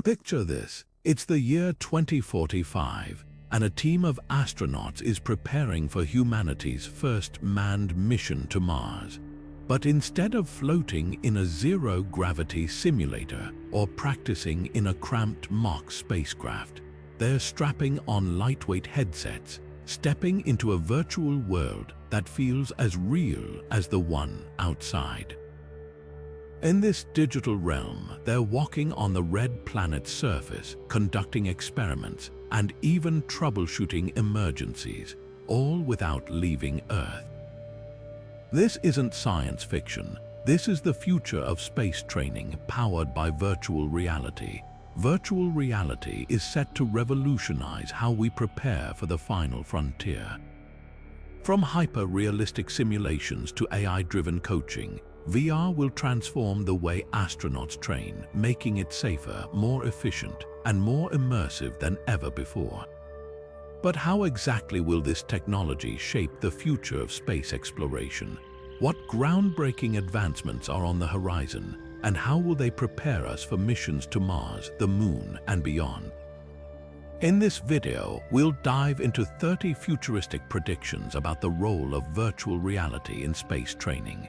Picture this. It's the year 2045, and a team of astronauts is preparing for humanity's first manned mission to Mars. But instead of floating in a zero-gravity simulator or practicing in a cramped mock spacecraft, they're strapping on lightweight headsets, stepping into a virtual world that feels as real as the one outside. In this digital realm, they're walking on the red planet's surface, conducting experiments, and even troubleshooting emergencies, all without leaving Earth. This isn't science fiction. This is the future of space training powered by virtual reality. Virtual reality is set to revolutionize how we prepare for the final frontier. From hyper-realistic simulations to AI-driven coaching, VR will transform the way astronauts train, making it safer, more efficient, and more immersive than ever before. But how exactly will this technology shape the future of space exploration? What groundbreaking advancements are on the horizon, and how will they prepare us for missions to Mars, the Moon, and beyond? In this video, we'll dive into 30 futuristic predictions about the role of virtual reality in space training.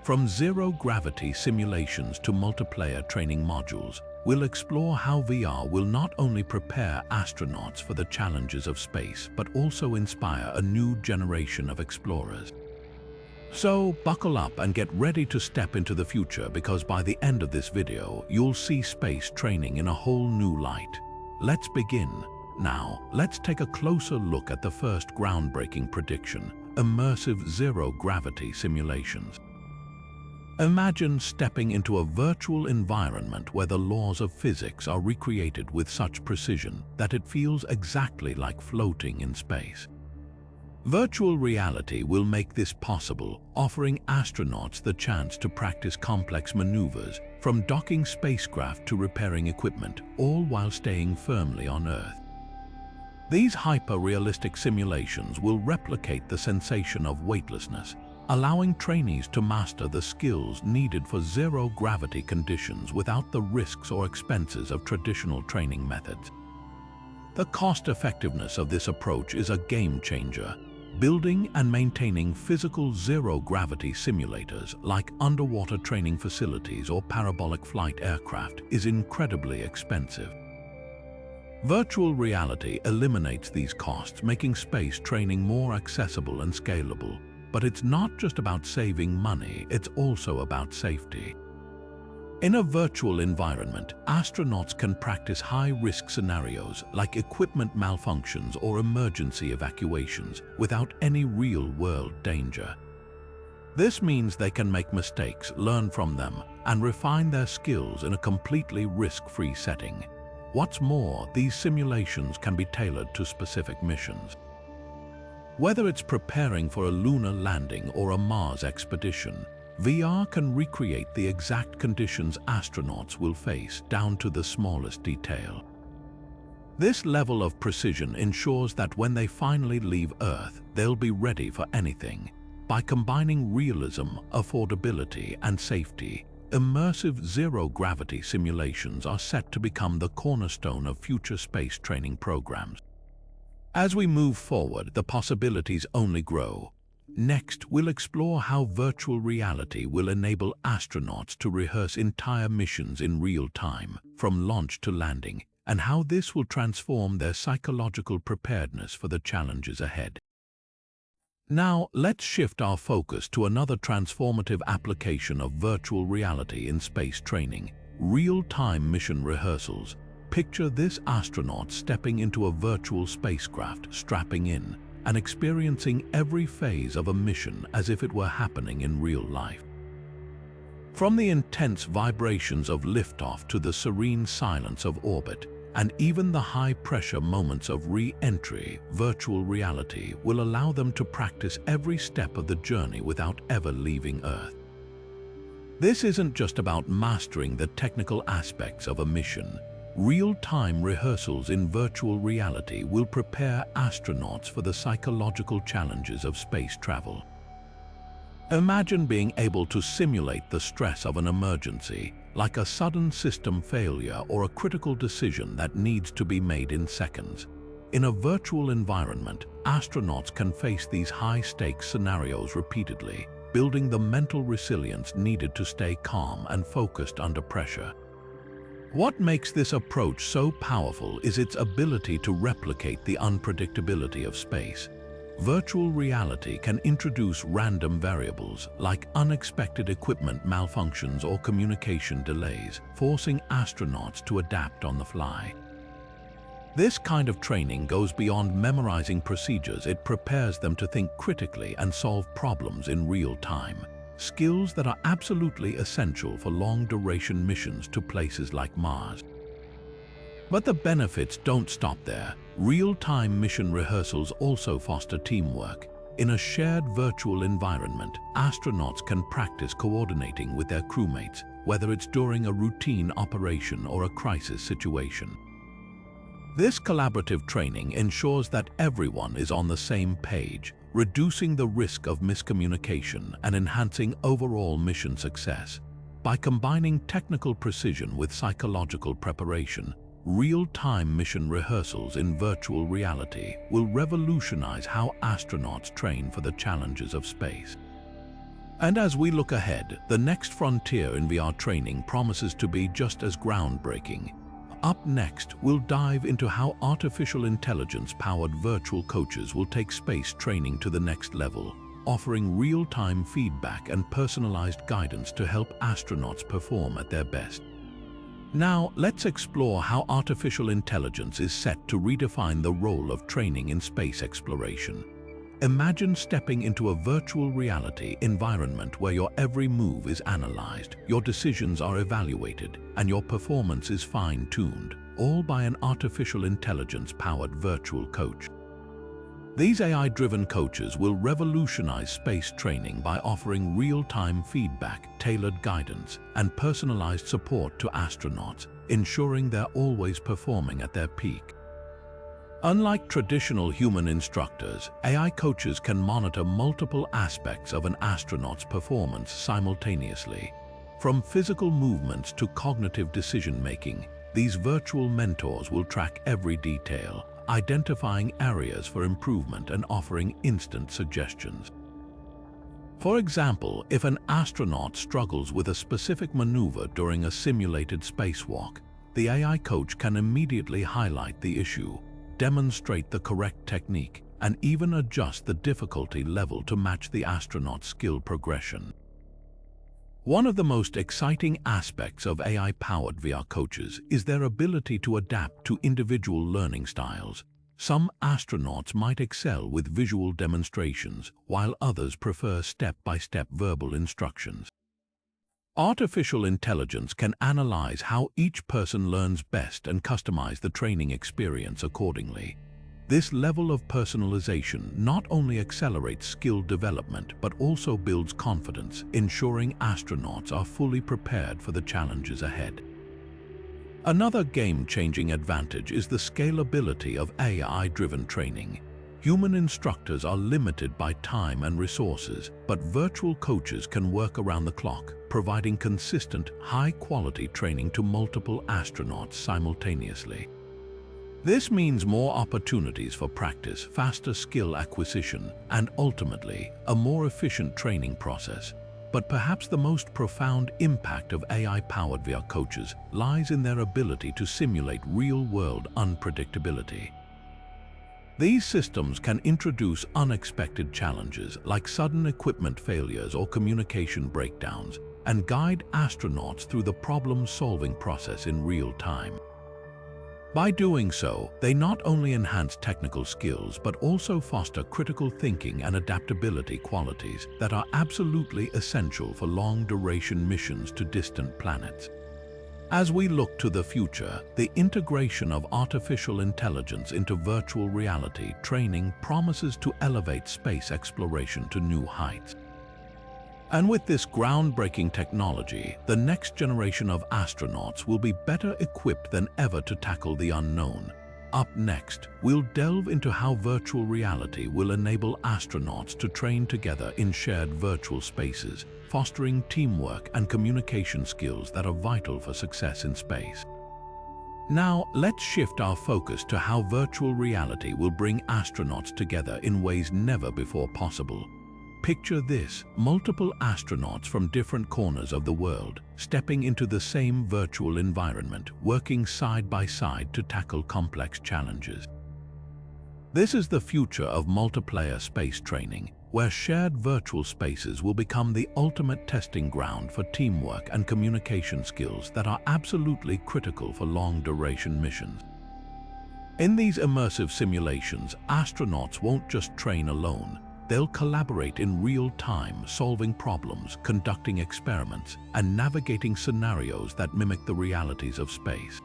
From zero-gravity simulations to multiplayer training modules, we'll explore how VR will not only prepare astronauts for the challenges of space, but also inspire a new generation of explorers. So, buckle up and get ready to step into the future, because by the end of this video, you'll see space training in a whole new light. Let's begin. Now, let's take a closer look at the first groundbreaking prediction: immersive zero-gravity simulations. Imagine stepping into a virtual environment where the laws of physics are recreated with such precision that it feels exactly like floating in space. Virtual reality will make this possible, offering astronauts the chance to practice complex maneuvers, from docking spacecraft to repairing equipment, all while staying firmly on Earth. These hyper-realistic simulations will replicate the sensation of weightlessness, allowing trainees to master the skills needed for zero-gravity conditions without the risks or expenses of traditional training methods. The cost-effectiveness of this approach is a game-changer. Building and maintaining physical zero-gravity simulators like underwater training facilities or parabolic flight aircraft is incredibly expensive. Virtual reality eliminates these costs, making space training more accessible and scalable. But it's not just about saving money, it's also about safety. In a virtual environment, astronauts can practice high-risk scenarios like equipment malfunctions or emergency evacuations without any real-world danger. This means they can make mistakes, learn from them, and refine their skills in a completely risk-free setting. What's more, these simulations can be tailored to specific missions. Whether it's preparing for a lunar landing or a Mars expedition, VR can recreate the exact conditions astronauts will face down to the smallest detail. This level of precision ensures that when they finally leave Earth, they'll be ready for anything. By combining realism, affordability, and safety, immersive zero-gravity simulations are set to become the cornerstone of future space training programs. As we move forward, the possibilities only grow. Next, we'll explore how virtual reality will enable astronauts to rehearse entire missions in real time, from launch to landing, and how this will transform their psychological preparedness for the challenges ahead. Now, let's shift our focus to another transformative application of virtual reality in space training: real-time mission rehearsals. Picture this astronaut stepping into a virtual spacecraft, strapping in, and experiencing every phase of a mission as if it were happening in real life. From the intense vibrations of liftoff to the serene silence of orbit, and even the high-pressure moments of re-entry, virtual reality will allow them to practice every step of the journey without ever leaving Earth. This isn't just about mastering the technical aspects of a mission. Real-time rehearsals in virtual reality will prepare astronauts for the psychological challenges of space travel. Imagine being able to simulate the stress of an emergency, like a sudden system failure or a critical decision that needs to be made in seconds. In a virtual environment, astronauts can face these high-stakes scenarios repeatedly, building the mental resilience needed to stay calm and focused under pressure. What makes this approach so powerful is its ability to replicate the unpredictability of space. Virtual reality can introduce random variables like unexpected equipment malfunctions or communication delays, forcing astronauts to adapt on the fly. This kind of training goes beyond memorizing procedures. It prepares them to think critically and solve problems in real time, skills that are absolutely essential for long-duration missions to places like Mars. But the benefits don't stop there. Real-time mission rehearsals also foster teamwork. In a shared virtual environment, astronauts can practice coordinating with their crewmates, whether it's during a routine operation or a crisis situation. This collaborative training ensures that everyone is on the same page, reducing the risk of miscommunication and enhancing overall mission success. By combining technical precision with psychological preparation, real-time mission rehearsals in virtual reality will revolutionize how astronauts train for the challenges of space. And as we look ahead, the next frontier in VR training promises to be just as groundbreaking. Up next, we'll dive into how artificial intelligence-powered virtual coaches will take space training to the next level, offering real-time feedback and personalized guidance to help astronauts perform at their best. Now, let's explore how artificial intelligence is set to redefine the role of training in space exploration. Imagine stepping into a virtual reality environment where your every move is analyzed, your decisions are evaluated, and your performance is fine-tuned, all by an artificial intelligence-powered virtual coach. These AI-driven coaches will revolutionize space training by offering real-time feedback, tailored guidance, and personalized support to astronauts, ensuring they're always performing at their peak. Unlike traditional human instructors, AI coaches can monitor multiple aspects of an astronaut's performance simultaneously. From physical movements to cognitive decision-making, these virtual mentors will track every detail, identifying areas for improvement and offering instant suggestions. For example, if an astronaut struggles with a specific maneuver during a simulated spacewalk, the AI coach can immediately highlight the issue, demonstrate the correct technique, and even adjust the difficulty level to match the astronaut's skill progression. One of the most exciting aspects of AI-powered VR coaches is their ability to adapt to individual learning styles. Some astronauts might excel with visual demonstrations, while others prefer step-by-step verbal instructions. Artificial intelligence can analyze how each person learns best and customize the training experience accordingly. This level of personalization not only accelerates skill development but also builds confidence, ensuring astronauts are fully prepared for the challenges ahead. Another game-changing advantage is the scalability of AI-driven training. Human instructors are limited by time and resources, but virtual coaches can work around the clock, providing consistent, high-quality training to multiple astronauts simultaneously. This means more opportunities for practice, faster skill acquisition, and ultimately, a more efficient training process. But perhaps the most profound impact of AI-powered VR coaches lies in their ability to simulate real-world unpredictability. These systems can introduce unexpected challenges like sudden equipment failures or communication breakdowns, and guide astronauts through the problem-solving process in real time. By doing so, they not only enhance technical skills but also foster critical thinking and adaptability qualities that are absolutely essential for long-duration missions to distant planets. As we look to the future, the integration of artificial intelligence into virtual reality training promises to elevate space exploration to new heights. And with this groundbreaking technology, the next generation of astronauts will be better equipped than ever to tackle the unknown. Up next, we'll delve into how virtual reality will enable astronauts to train together in shared virtual spaces, fostering teamwork and communication skills that are vital for success in space. Now, let's shift our focus to how virtual reality will bring astronauts together in ways never before possible. Picture this: multiple astronauts from different corners of the world, stepping into the same virtual environment, working side by side to tackle complex challenges. This is the future of multiplayer space training, where shared virtual spaces will become the ultimate testing ground for teamwork and communication skills that are absolutely critical for long-duration missions. In these immersive simulations, astronauts won't just train alone. They'll collaborate in real time, solving problems, conducting experiments, and navigating scenarios that mimic the realities of space.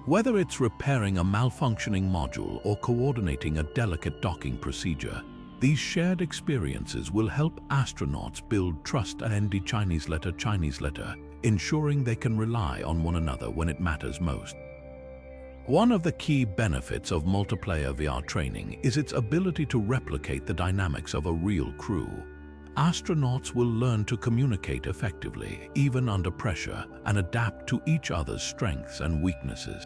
Whether it's repairing a malfunctioning module or coordinating a delicate docking procedure, these shared experiences will help astronauts build trust and Chinese letter, ensuring they can rely on one another when it matters most. One of the key benefits of multiplayer VR training is its ability to replicate the dynamics of a real crew. Astronauts will learn to communicate effectively, even under pressure, and adapt to each other's strengths and weaknesses.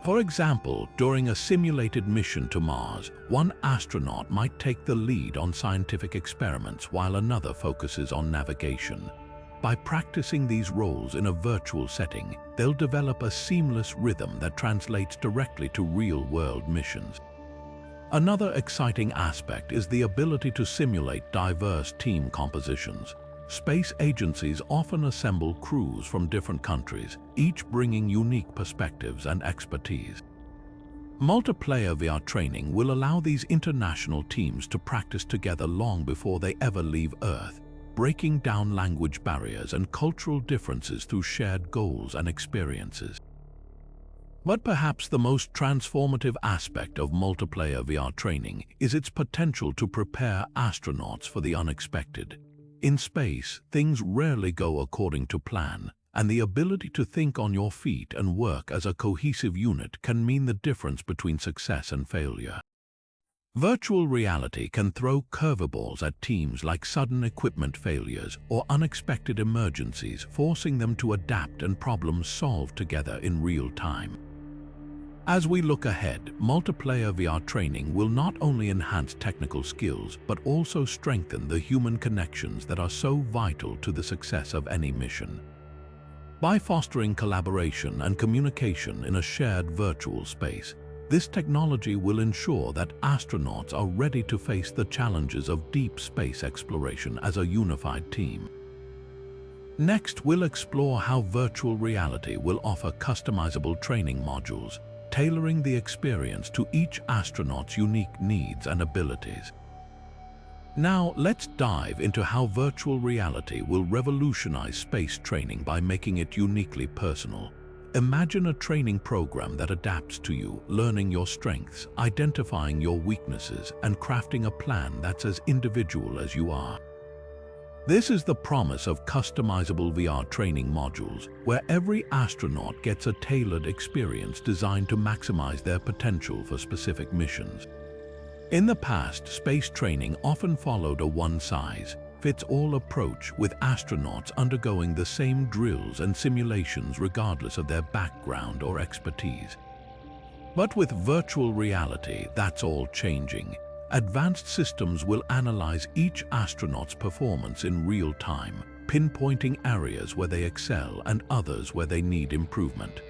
For example, during a simulated mission to Mars, one astronaut might take the lead on scientific experiments while another focuses on navigation. By practicing these roles in a virtual setting, they'll develop a seamless rhythm that translates directly to real-world missions. Another exciting aspect is the ability to simulate diverse team compositions. Space agencies often assemble crews from different countries, each bringing unique perspectives and expertise. Multiplayer VR training will allow these international teams to practice together long before they ever leave Earth, breaking down language barriers and cultural differences through shared goals and experiences. But perhaps the most transformative aspect of multiplayer VR training is its potential to prepare astronauts for the unexpected. In space, things rarely go according to plan, and the ability to think on your feet and work as a cohesive unit can mean the difference between success and failure. Virtual reality can throw curveballs at teams like sudden equipment failures or unexpected emergencies, forcing them to adapt and problem solve together in real time. As we look ahead, multiplayer VR training will not only enhance technical skills, but also strengthen the human connections that are so vital to the success of any mission. By fostering collaboration and communication in a shared virtual space, this technology will ensure that astronauts are ready to face the challenges of deep space exploration as a unified team. Next, we'll explore how virtual reality will offer customizable training modules, tailoring the experience to each astronaut's unique needs and abilities. Now, let's dive into how virtual reality will revolutionize space training by making it uniquely personal. Imagine a training program that adapts to you, learning your strengths, identifying your weaknesses, and crafting a plan that's as individual as you are. This is the promise of customizable VR training modules, where every astronaut gets a tailored experience designed to maximize their potential for specific missions. In the past, space training often followed a one-size-fits-all approach, with astronauts undergoing the same drills and simulations regardless of their background or expertise. But with virtual reality, that's all changing. Advanced systems will analyze each astronaut's performance in real time, pinpointing areas where they excel and others where they need improvement.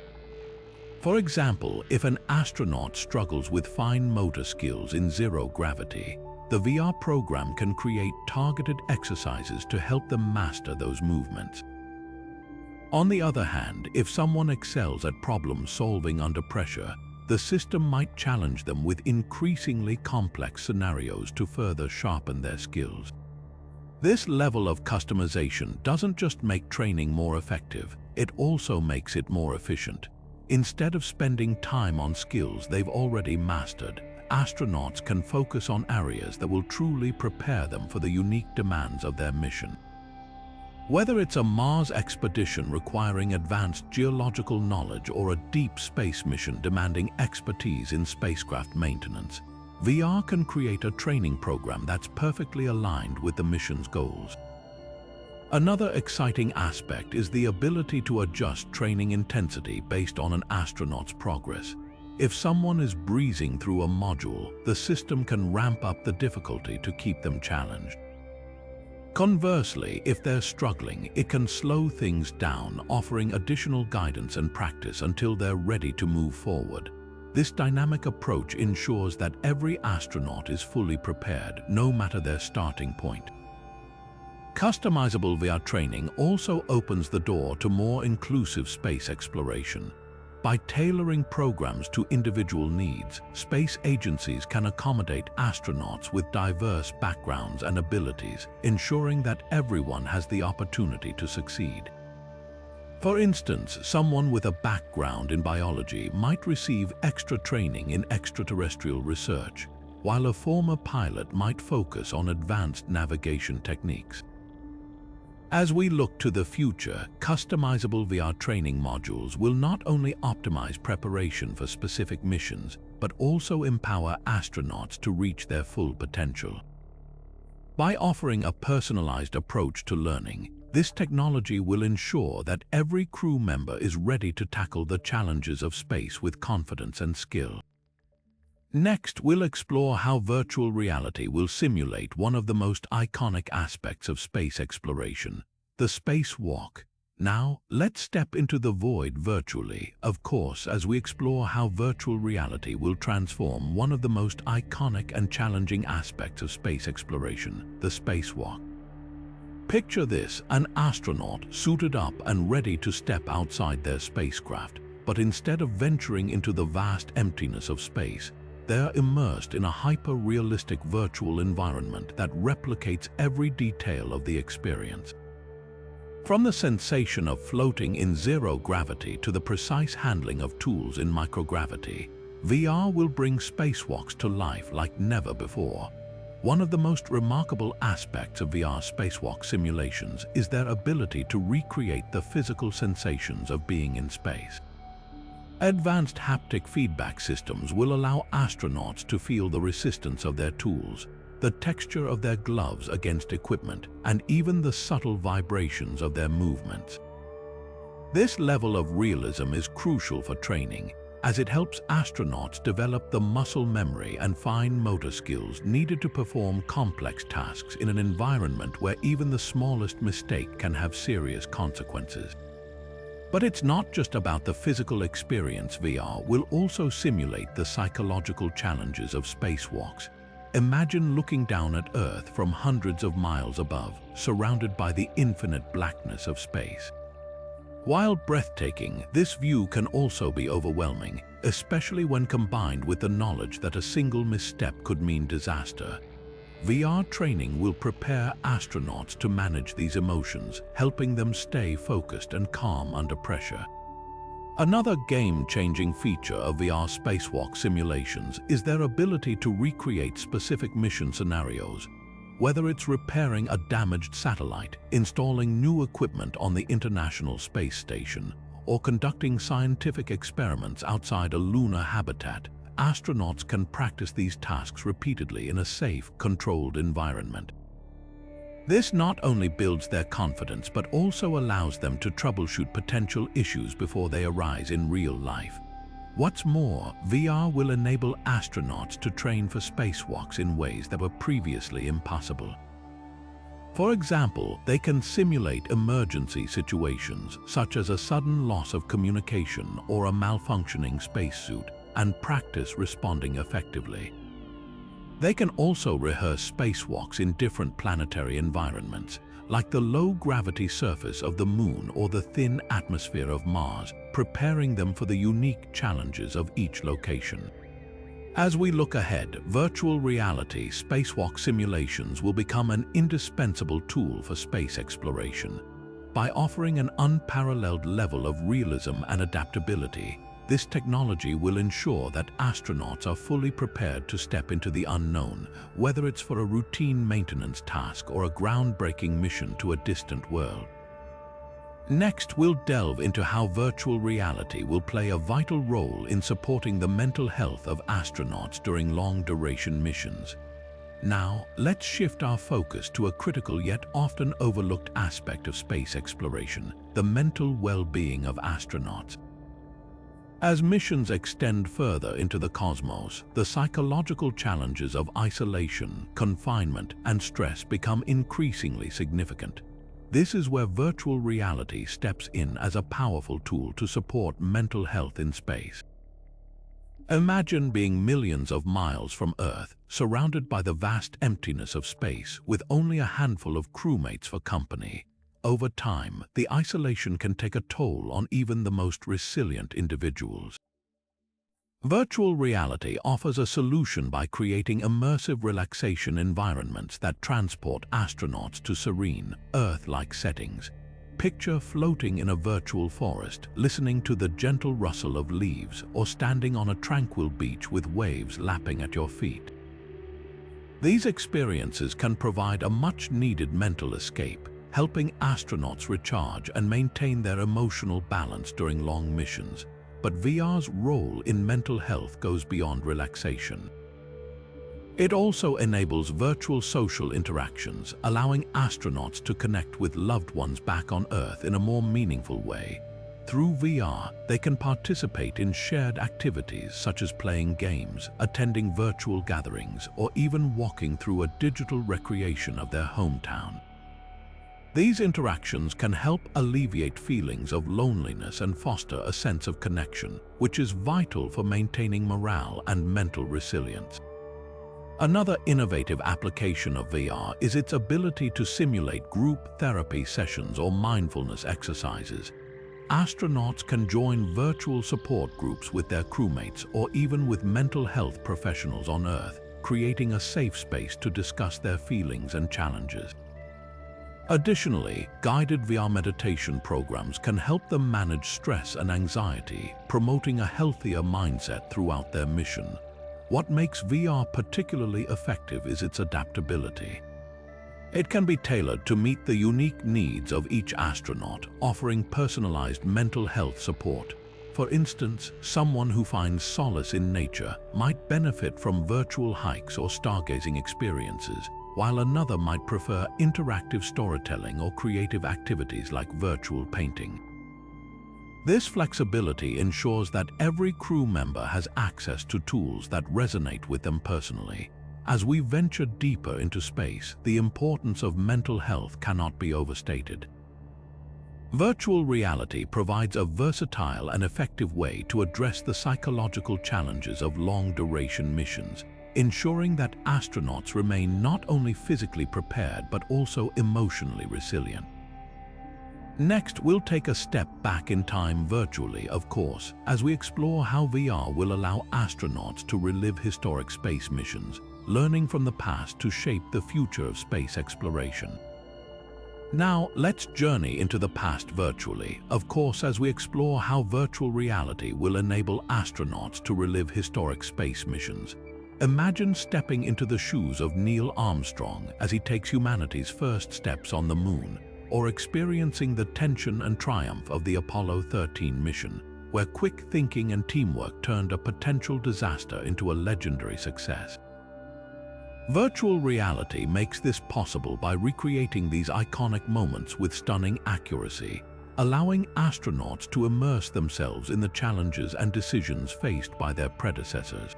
For example, if an astronaut struggles with fine motor skills in zero gravity, the VR program can create targeted exercises to help them master those movements. On the other hand, if someone excels at problem solving under pressure, the system might challenge them with increasingly complex scenarios to further sharpen their skills. This level of customization doesn't just make training more effective, it also makes it more efficient. Instead of spending time on skills they've already mastered, astronauts can focus on areas that will truly prepare them for the unique demands of their mission. Whether it's a Mars expedition requiring advanced geological knowledge or a deep space mission demanding expertise in spacecraft maintenance, VR can create a training program that's perfectly aligned with the mission's goals. Another exciting aspect is the ability to adjust training intensity based on an astronaut's progress. If someone is breezing through a module, the system can ramp up the difficulty to keep them challenged. Conversely, if they're struggling, it can slow things down, offering additional guidance and practice until they're ready to move forward. This dynamic approach ensures that every astronaut is fully prepared, no matter their starting point. Customizable VR training also opens the door to more inclusive space exploration. By tailoring programs to individual needs, space agencies can accommodate astronauts with diverse backgrounds and abilities, ensuring that everyone has the opportunity to succeed. For instance, someone with a background in biology might receive extra training in extraterrestrial research, while a former pilot might focus on advanced navigation techniques. As we look to the future, customizable VR training modules will not only optimize preparation for specific missions, but also empower astronauts to reach their full potential. By offering a personalized approach to learning, this technology will ensure that every crew member is ready to tackle the challenges of space with confidence and skill. Next, we'll explore how virtual reality will simulate one of the most iconic aspects of space exploration, the spacewalk. Now, let's step into the void virtually, of course, as we explore how virtual reality will transform one of the most iconic and challenging aspects of space exploration, the spacewalk. Picture this: an astronaut suited up and ready to step outside their spacecraft, but instead of venturing into the vast emptiness of space, they're immersed in a hyper-realistic virtual environment that replicates every detail of the experience. From the sensation of floating in zero gravity to the precise handling of tools in microgravity, VR will bring spacewalks to life like never before. One of the most remarkable aspects of VR spacewalk simulations is their ability to recreate the physical sensations of being in space. Advanced haptic feedback systems will allow astronauts to feel the resistance of their tools, the texture of their gloves against equipment, and even the subtle vibrations of their movements. This level of realism is crucial for training, as it helps astronauts develop the muscle memory and fine motor skills needed to perform complex tasks in an environment where even the smallest mistake can have serious consequences. But it's not just about the physical experience. VR will also simulate the psychological challenges of spacewalks. Imagine looking down at Earth from hundreds of miles above, surrounded by the infinite blackness of space. While breathtaking, this view can also be overwhelming, especially when combined with the knowledge that a single misstep could mean disaster. VR training will prepare astronauts to manage these emotions, helping them stay focused and calm under pressure. Another game-changing feature of VR spacewalk simulations is their ability to recreate specific mission scenarios. Whether it's repairing a damaged satellite, installing new equipment on the International Space Station, or conducting scientific experiments outside a lunar habitat, astronauts can practice these tasks repeatedly in a safe, controlled environment. This not only builds their confidence but also allows them to troubleshoot potential issues before they arise in real life. What's more, VR will enable astronauts to train for spacewalks in ways that were previously impossible. For example, they can simulate emergency situations, such as a sudden loss of communication or a malfunctioning spacesuit, and practice responding effectively. They can also rehearse spacewalks in different planetary environments, like the low-gravity surface of the Moon or the thin atmosphere of Mars, preparing them for the unique challenges of each location. As we look ahead, virtual reality spacewalk simulations will become an indispensable tool for space exploration. By offering an unparalleled level of realism and adaptability, this technology will ensure that astronauts are fully prepared to step into the unknown, whether it's for a routine maintenance task or a groundbreaking mission to a distant world. Next, we'll delve into how virtual reality will play a vital role in supporting the mental health of astronauts during long-duration missions. Now, let's shift our focus to a critical yet often overlooked aspect of space exploration, the mental well-being of astronauts. As missions extend further into the cosmos, the psychological challenges of isolation, confinement, and stress become increasingly significant. This is where virtual reality steps in as a powerful tool to support mental health in space. Imagine being millions of miles from Earth, surrounded by the vast emptiness of space, with only a handful of crewmates for company. Over time, the isolation can take a toll on even the most resilient individuals. Virtual reality offers a solution by creating immersive relaxation environments that transport astronauts to serene, Earth-like settings. Picture floating in a virtual forest, listening to the gentle rustle of leaves, or standing on a tranquil beach with waves lapping at your feet. These experiences can provide a much-needed mental escape, helping astronauts recharge and maintain their emotional balance during long missions. But VR's role in mental health goes beyond relaxation. It also enables virtual social interactions, allowing astronauts to connect with loved ones back on Earth in a more meaningful way. Through VR, they can participate in shared activities such as playing games, attending virtual gatherings, or even walking through a digital recreation of their hometown. These interactions can help alleviate feelings of loneliness and foster a sense of connection, which is vital for maintaining morale and mental resilience. Another innovative application of VR is its ability to simulate group therapy sessions or mindfulness exercises. Astronauts can join virtual support groups with their crewmates or even with mental health professionals on Earth, creating a safe space to discuss their feelings and challenges. Additionally, guided VR meditation programs can help them manage stress and anxiety, promoting a healthier mindset throughout their mission. What makes VR particularly effective is its adaptability. It can be tailored to meet the unique needs of each astronaut, offering personalized mental health support. For instance, someone who finds solace in nature might benefit from virtual hikes or stargazing experiences, while another might prefer interactive storytelling or creative activities like virtual painting. This flexibility ensures that every crew member has access to tools that resonate with them personally. As we venture deeper into space, the importance of mental health cannot be overstated. Virtual reality provides a versatile and effective way to address the psychological challenges of long-duration missions, ensuring that astronauts remain not only physically prepared but also emotionally resilient. Next, we'll take a step back in time virtually, of course, as we explore how VR will allow astronauts to relive historic space missions, learning from the past to shape the future of space exploration. Now, let's journey into the past virtually, of course, as we explore how virtual reality will enable astronauts to relive historic space missions. Imagine stepping into the shoes of Neil Armstrong as he takes humanity's first steps on the moon, or experiencing the tension and triumph of the Apollo 13 mission, where quick thinking and teamwork turned a potential disaster into a legendary success. Virtual reality makes this possible by recreating these iconic moments with stunning accuracy, allowing astronauts to immerse themselves in the challenges and decisions faced by their predecessors.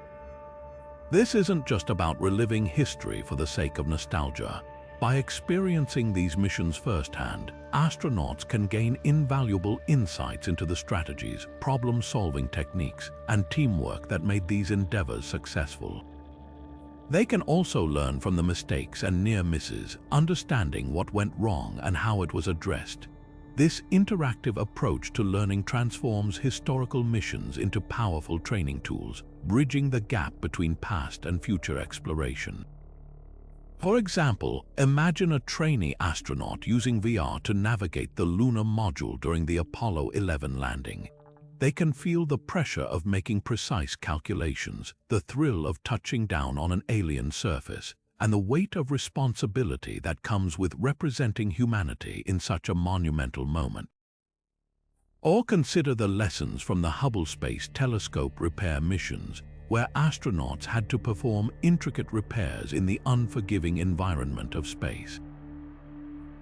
This isn't just about reliving history for the sake of nostalgia. By experiencing these missions firsthand, astronauts can gain invaluable insights into the strategies, problem-solving techniques, and teamwork that made these endeavors successful. They can also learn from the mistakes and near misses, understanding what went wrong and how it was addressed. This interactive approach to learning transforms historical missions into powerful training tools, bridging the gap between past and future exploration. For example, imagine a trainee astronaut using VR to navigate the lunar module during the Apollo 11 landing. They can feel the pressure of making precise calculations, the thrill of touching down on an alien surface, and the weight of responsibility that comes with representing humanity in such a monumental moment. Or consider the lessons from the Hubble Space Telescope repair missions, where astronauts had to perform intricate repairs in the unforgiving environment of space.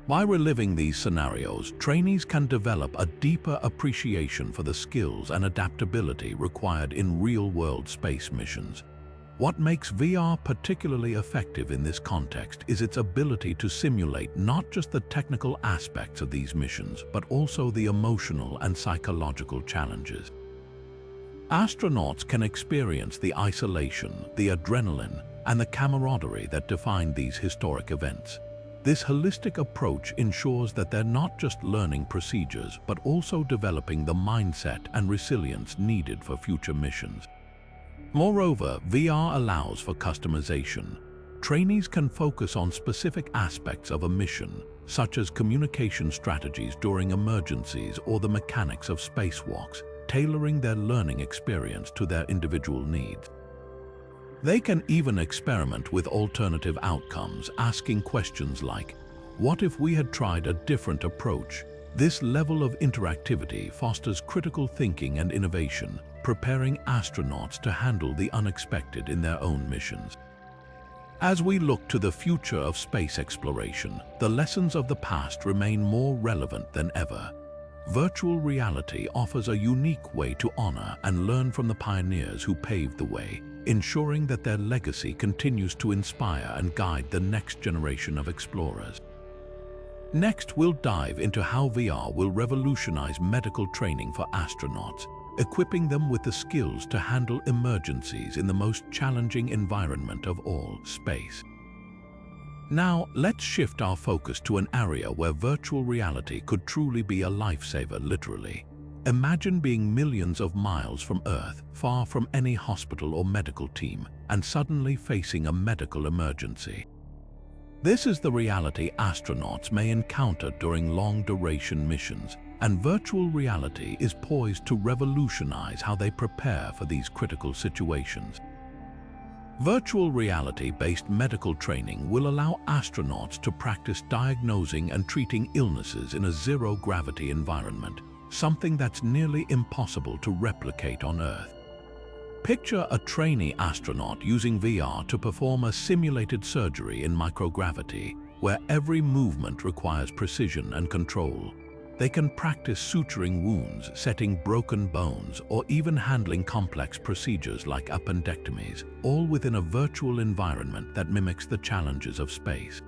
By reliving these scenarios, trainees can develop a deeper appreciation for the skills and adaptability required in real-world space missions. What makes VR particularly effective in this context is its ability to simulate not just the technical aspects of these missions, but also the emotional and psychological challenges. Astronauts can experience the isolation, the adrenaline, and the camaraderie that define these historic events. This holistic approach ensures that they're not just learning procedures, but also developing the mindset and resilience needed for future missions. Moreover, VR allows for customization. Trainees can focus on specific aspects of a mission, such as communication strategies during emergencies or the mechanics of spacewalks, tailoring their learning experience to their individual needs. They can even experiment with alternative outcomes, asking questions like, "What if we had tried a different approach?" This level of interactivity fosters critical thinking and innovation, preparing astronauts to handle the unexpected in their own missions. As we look to the future of space exploration, the lessons of the past remain more relevant than ever. Virtual reality offers a unique way to honor and learn from the pioneers who paved the way, ensuring that their legacy continues to inspire and guide the next generation of explorers. Next, we'll dive into how VR will revolutionize medical training for astronauts, equipping them with the skills to handle emergencies in the most challenging environment of all, space. Now, let's shift our focus to an area where virtual reality could truly be a lifesaver, literally. Imagine being millions of miles from Earth, far from any hospital or medical team, and suddenly facing a medical emergency. This is the reality astronauts may encounter during long-duration missions, and virtual reality is poised to revolutionize how they prepare for these critical situations. Virtual reality-based medical training will allow astronauts to practice diagnosing and treating illnesses in a zero-gravity environment, something that's nearly impossible to replicate on Earth. Picture a trainee astronaut using VR to perform a simulated surgery in microgravity, where every movement requires precision and control. They can practice suturing wounds, setting broken bones, or even handling complex procedures like appendectomies, all within a virtual environment that mimics the challenges of space.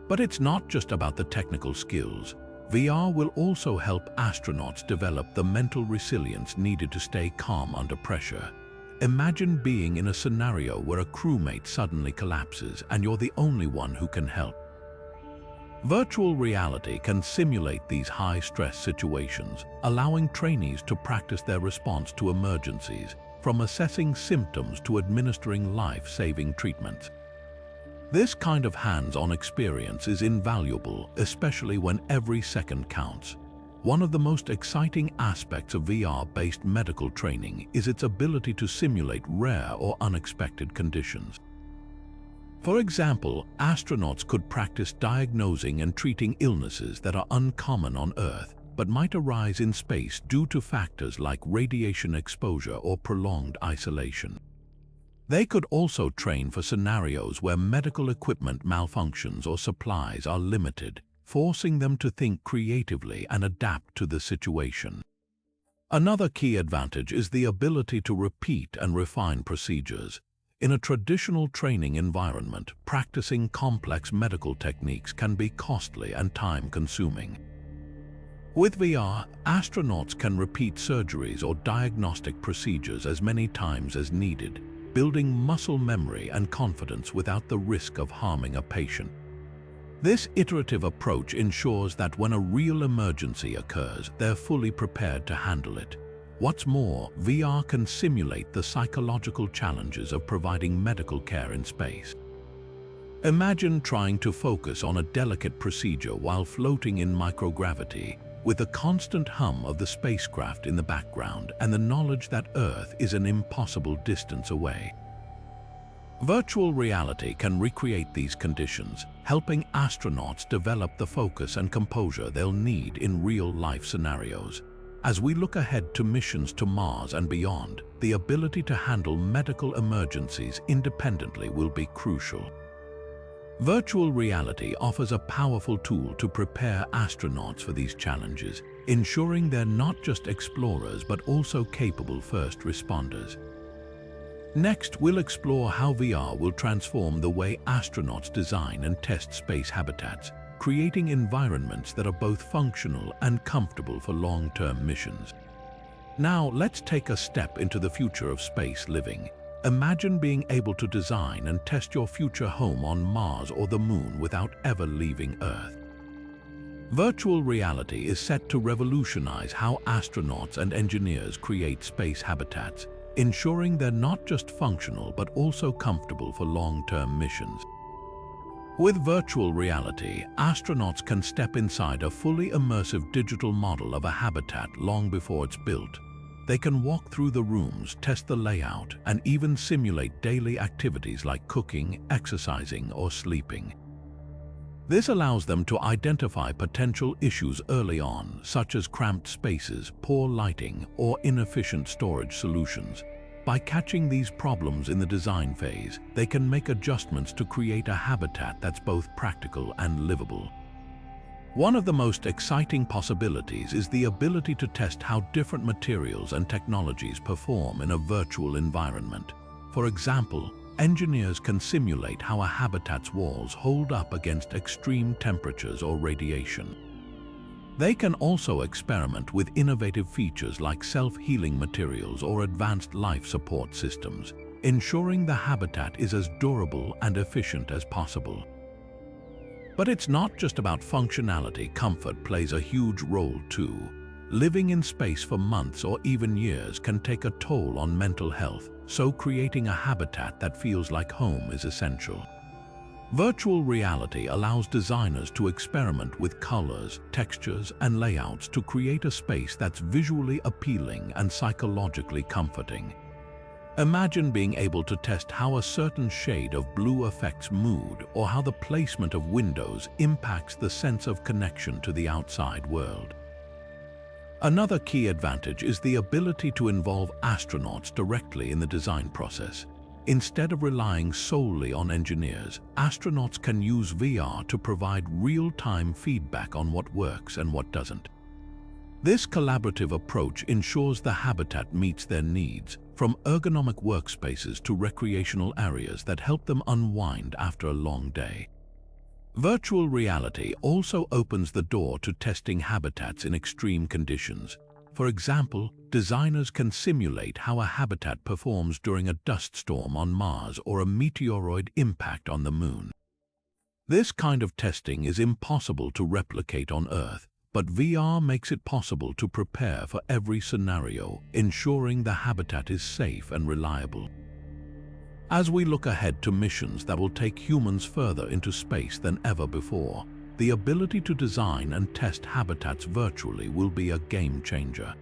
But it's not just about the technical skills. VR will also help astronauts develop the mental resilience needed to stay calm under pressure. Imagine being in a scenario where a crewmate suddenly collapses and you're the only one who can help. Virtual reality can simulate these high-stress situations, allowing trainees to practice their response to emergencies, from assessing symptoms to administering life-saving treatments. This kind of hands-on experience is invaluable, especially when every second counts. One of the most exciting aspects of VR-based medical training is its ability to simulate rare or unexpected conditions. For example, astronauts could practice diagnosing and treating illnesses that are uncommon on Earth, but might arise in space due to factors like radiation exposure or prolonged isolation. They could also train for scenarios where medical equipment malfunctions or supplies are limited, forcing them to think creatively and adapt to the situation. Another key advantage is the ability to repeat and refine procedures. In a traditional training environment, practicing complex medical techniques can be costly and time-consuming. With VR, astronauts can repeat surgeries or diagnostic procedures as many times as needed, building muscle memory and confidence without the risk of harming a patient. This iterative approach ensures that when a real emergency occurs, they're fully prepared to handle it. What's more, VR can simulate the psychological challenges of providing medical care in space. Imagine trying to focus on a delicate procedure while floating in microgravity, with the constant hum of the spacecraft in the background and the knowledge that Earth is an impossible distance away. Virtual reality can recreate these conditions, helping astronauts develop the focus and composure they'll need in real-life scenarios. As we look ahead to missions to Mars and beyond, the ability to handle medical emergencies independently will be crucial. Virtual reality offers a powerful tool to prepare astronauts for these challenges, ensuring they're not just explorers but also capable first responders. Next, we'll explore how VR will transform the way astronauts design and test space habitats, creating environments that are both functional and comfortable for long-term missions. Now, let's take a step into the future of space living. Imagine being able to design and test your future home on Mars or the Moon without ever leaving Earth. Virtual reality is set to revolutionize how astronauts and engineers create space habitats, ensuring they're not just functional but also comfortable for long-term missions. With virtual reality, astronauts can step inside a fully immersive digital model of a habitat long before it's built. They can walk through the rooms, test the layout, and even simulate daily activities like cooking, exercising, or sleeping. This allows them to identify potential issues early on, such as cramped spaces, poor lighting, or inefficient storage solutions. By catching these problems in the design phase, they can make adjustments to create a habitat that's both practical and livable. One of the most exciting possibilities is the ability to test how different materials and technologies perform in a virtual environment. For example, engineers can simulate how a habitat's walls hold up against extreme temperatures or radiation. They can also experiment with innovative features like self-healing materials or advanced life support systems, ensuring the habitat is as durable and efficient as possible. But it's not just about functionality. Comfort plays a huge role too. Living in space for months or even years can take a toll on mental health, so creating a habitat that feels like home is essential. Virtual reality allows designers to experiment with colors, textures, and layouts to create a space that's visually appealing and psychologically comforting. Imagine being able to test how a certain shade of blue affects mood, or how the placement of windows impacts the sense of connection to the outside world. Another key advantage is the ability to involve astronauts directly in the design process. Instead of relying solely on engineers, astronauts can use VR to provide real-time feedback on what works and what doesn't. This collaborative approach ensures the habitat meets their needs, from ergonomic workspaces to recreational areas that help them unwind after a long day. Virtual reality also opens the door to testing habitats in extreme conditions. For example, designers can simulate how a habitat performs during a dust storm on Mars or a meteoroid impact on the Moon. This kind of testing is impossible to replicate on Earth, but VR makes it possible to prepare for every scenario, ensuring the habitat is safe and reliable. As we look ahead to missions that will take humans further into space than ever before, the ability to design and test habitats virtually will be a game changer.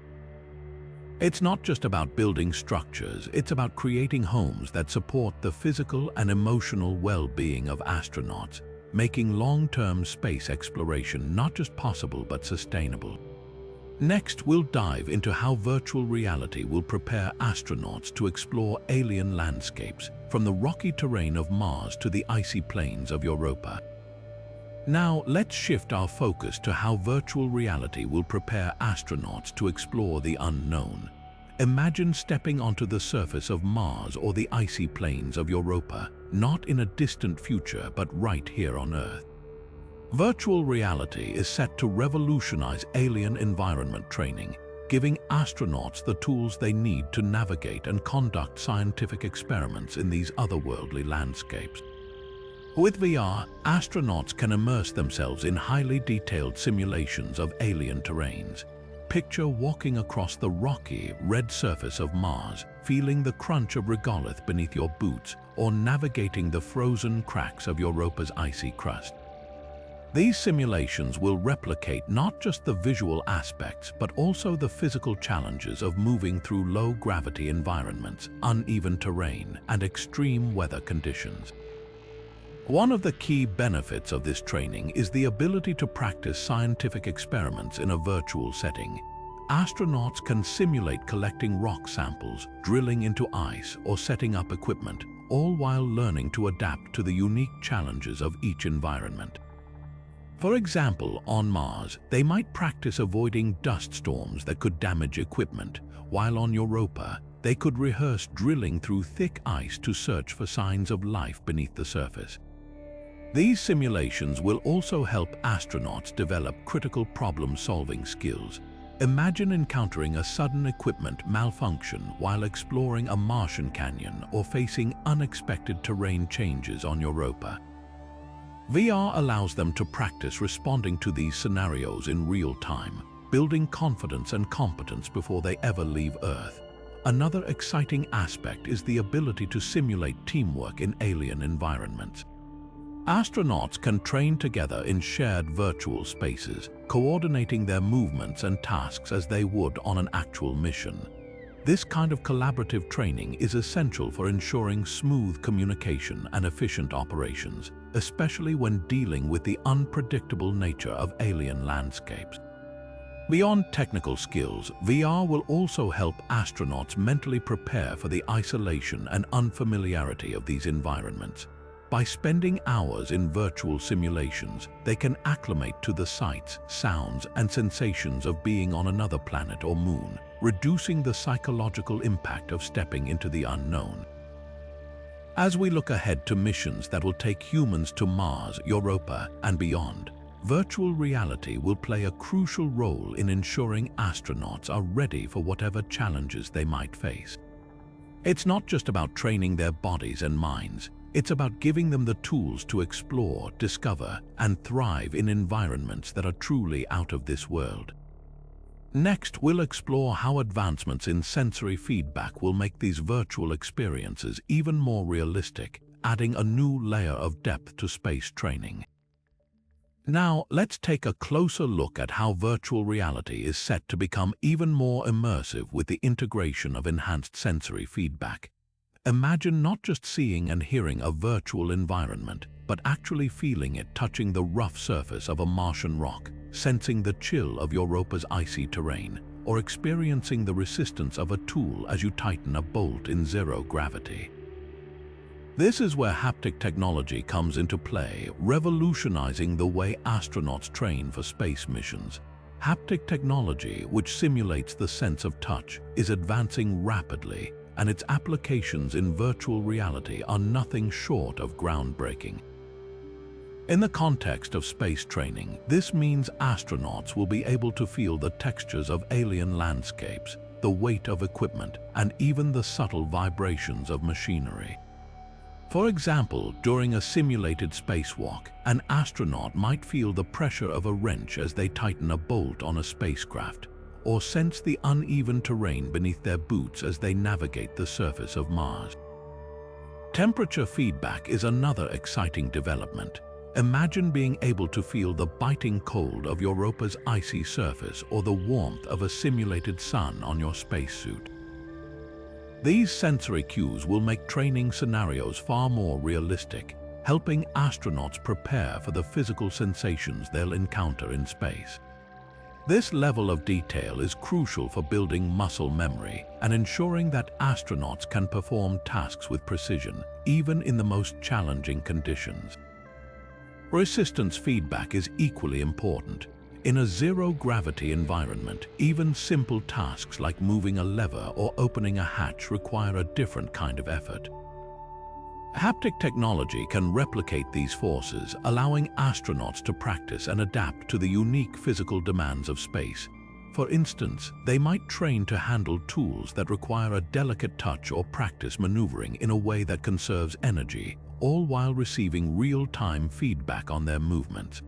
It's not just about building structures, it's about creating homes that support the physical and emotional well-being of astronauts, making long-term space exploration not just possible but sustainable. Next, we'll dive into how virtual reality will prepare astronauts to explore alien landscapes, from the rocky terrain of Mars to the icy plains of Europa. Now, let's shift our focus to how virtual reality will prepare astronauts to explore the unknown. Imagine stepping onto the surface of Mars or the icy plains of Europa, not in a distant future but right here on Earth. Virtual reality is set to revolutionize alien environment training, giving astronauts the tools they need to navigate and conduct scientific experiments in these otherworldly landscapes. With VR, astronauts can immerse themselves in highly detailed simulations of alien terrains. Picture walking across the rocky, red surface of Mars, feeling the crunch of regolith beneath your boots, or navigating the frozen cracks of Europa's icy crust. These simulations will replicate not just the visual aspects, but also the physical challenges of moving through low-gravity environments, uneven terrain, and extreme weather conditions. One of the key benefits of this training is the ability to practice scientific experiments in a virtual setting. astronauts can simulate collecting rock samples, drilling into ice, or setting up equipment, all while learning to adapt to the unique challenges of each environment. For example, on Mars, they might practice avoiding dust storms that could damage equipment, while on Europa, they could rehearse drilling through thick ice to search for signs of life beneath the surface. These simulations will also help astronauts develop critical problem-solving skills. Imagine encountering a sudden equipment malfunction while exploring a Martian canyon or facing unexpected terrain changes on Europa. VR allows them to practice responding to these scenarios in real time, building confidence and competence before they ever leave Earth. Another exciting aspect is the ability to simulate teamwork in alien environments. Astronauts can train together in shared virtual spaces, coordinating their movements and tasks as they would on an actual mission. This kind of collaborative training is essential for ensuring smooth communication and efficient operations, especially when dealing with the unpredictable nature of alien landscapes. Beyond technical skills, VR will also help astronauts mentally prepare for the isolation and unfamiliarity of these environments. By spending hours in virtual simulations, they can acclimate to the sights, sounds, and sensations of being on another planet or moon, reducing the psychological impact of stepping into the unknown. As we look ahead to missions that will take humans to Mars, Europa, and beyond, virtual reality will play a crucial role in ensuring astronauts are ready for whatever challenges they might face. It's not just about training their bodies and minds. It's about giving them the tools to explore, discover, and thrive in environments that are truly out of this world. Next, we'll explore how advancements in sensory feedback will make these virtual experiences even more realistic, adding a new layer of depth to space training. Now, let's take a closer look at how virtual reality is set to become even more immersive with the integration of enhanced sensory feedback. Imagine not just seeing and hearing a virtual environment, but actually feeling it touching the rough surface of a Martian rock, sensing the chill of Europa's icy terrain, or experiencing the resistance of a tool as you tighten a bolt in zero gravity. This is where haptic technology comes into play, revolutionizing the way astronauts train for space missions. Haptic technology, which simulates the sense of touch, is advancing rapidly, and its applications in virtual reality are nothing short of groundbreaking. In the context of space training, this means astronauts will be able to feel the textures of alien landscapes, the weight of equipment, and even the subtle vibrations of machinery. For example, during a simulated spacewalk, an astronaut might feel the pressure of a wrench as they tighten a bolt on a spacecraft, or sense the uneven terrain beneath their boots as they navigate the surface of Mars. Temperature feedback is another exciting development. Imagine being able to feel the biting cold of Europa's icy surface or the warmth of a simulated sun on your spacesuit. These sensory cues will make training scenarios far more realistic, helping astronauts prepare for the physical sensations they'll encounter in space. This level of detail is crucial for building muscle memory and ensuring that astronauts can perform tasks with precision, even in the most challenging conditions. Resistance feedback is equally important. In a zero-gravity environment, even simple tasks like moving a lever or opening a hatch require a different kind of effort. Haptic technology can replicate these forces, allowing astronauts to practice and adapt to the unique physical demands of space. For instance, they might train to handle tools that require a delicate touch or practice maneuvering in a way that conserves energy, all while receiving real-time feedback on their movements.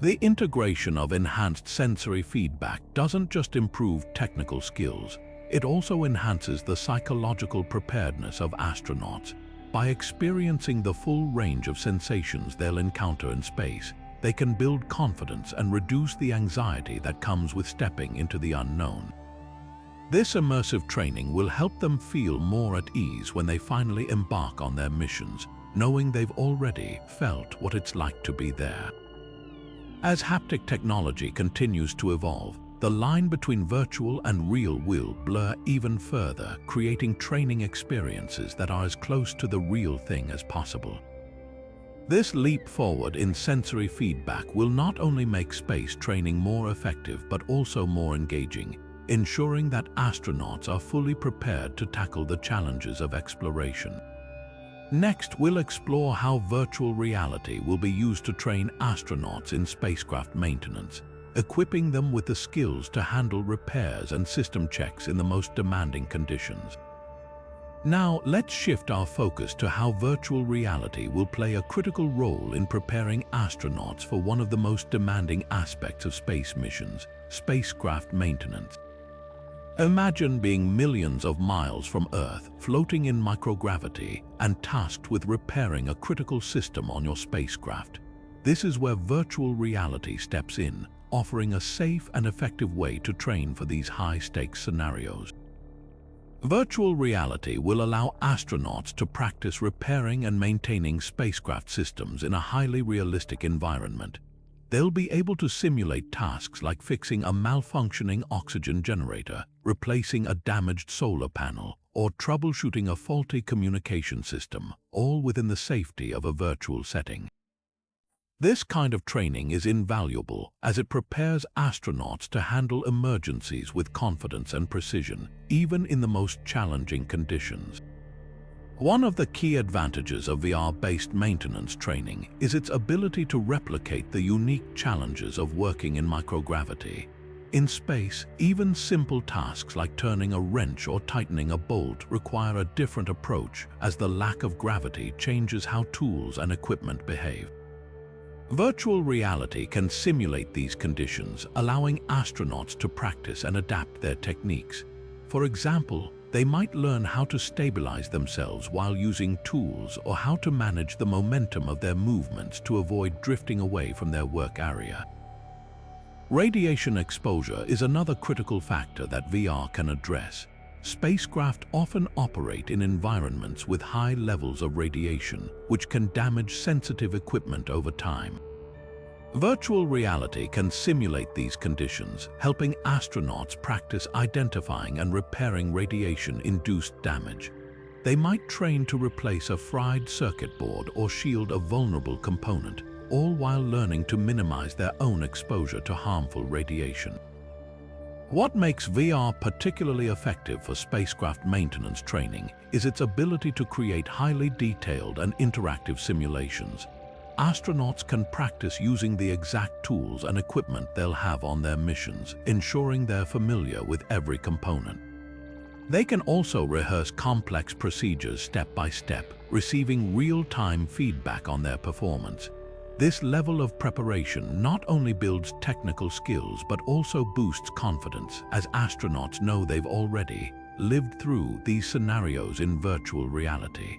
The integration of enhanced sensory feedback doesn't just improve technical skills, it also enhances the psychological preparedness of astronauts. By experiencing the full range of sensations they'll encounter in space, they can build confidence and reduce the anxiety that comes with stepping into the unknown. This immersive training will help them feel more at ease when they finally embark on their missions, knowing they've already felt what it's like to be there. As haptic technology continues to evolve, the line between virtual and real will blur even further, creating training experiences that are as close to the real thing as possible. This leap forward in sensory feedback will not only make space training more effective but also more engaging, ensuring that astronauts are fully prepared to tackle the challenges of exploration. Next, we'll explore how virtual reality will be used to train astronauts in spacecraft maintenance, equipping them with the skills to handle repairs and system checks in the most demanding conditions. Now, let's shift our focus to how virtual reality will play a critical role in preparing astronauts for one of the most demanding aspects of space missions: spacecraft maintenance. Imagine being millions of miles from Earth, floating in microgravity, and tasked with repairing a critical system on your spacecraft. This is where virtual reality steps in, offering a safe and effective way to train for these high-stakes scenarios. Virtual reality will allow astronauts to practice repairing and maintaining spacecraft systems in a highly realistic environment. They'll be able to simulate tasks like fixing a malfunctioning oxygen generator, replacing a damaged solar panel, or troubleshooting a faulty communication system, all within the safety of a virtual setting. This kind of training is invaluable as it prepares astronauts to handle emergencies with confidence and precision, even in the most challenging conditions. One of the key advantages of VR-based maintenance training is its ability to replicate the unique challenges of working in microgravity. In space, even simple tasks like turning a wrench or tightening a bolt require a different approach, as the lack of gravity changes how tools and equipment behave. Virtual reality can simulate these conditions, allowing astronauts to practice and adapt their techniques. For example, they might learn how to stabilize themselves while using tools, or how to manage the momentum of their movements to avoid drifting away from their work area. Radiation exposure is another critical factor that VR can address. Spacecraft often operate in environments with high levels of radiation, which can damage sensitive equipment over time. Virtual reality can simulate these conditions, helping astronauts practice identifying and repairing radiation-induced damage. They might train to replace a fried circuit board or shield a vulnerable component, all while learning to minimize their own exposure to harmful radiation. What makes VR particularly effective for spacecraft maintenance training is its ability to create highly detailed and interactive simulations. Astronauts can practice using the exact tools and equipment they'll have on their missions, ensuring they're familiar with every component. They can also rehearse complex procedures step by step, receiving real-time feedback on their performance. This level of preparation not only builds technical skills but also boosts confidence, as astronauts know they've already lived through these scenarios in virtual reality.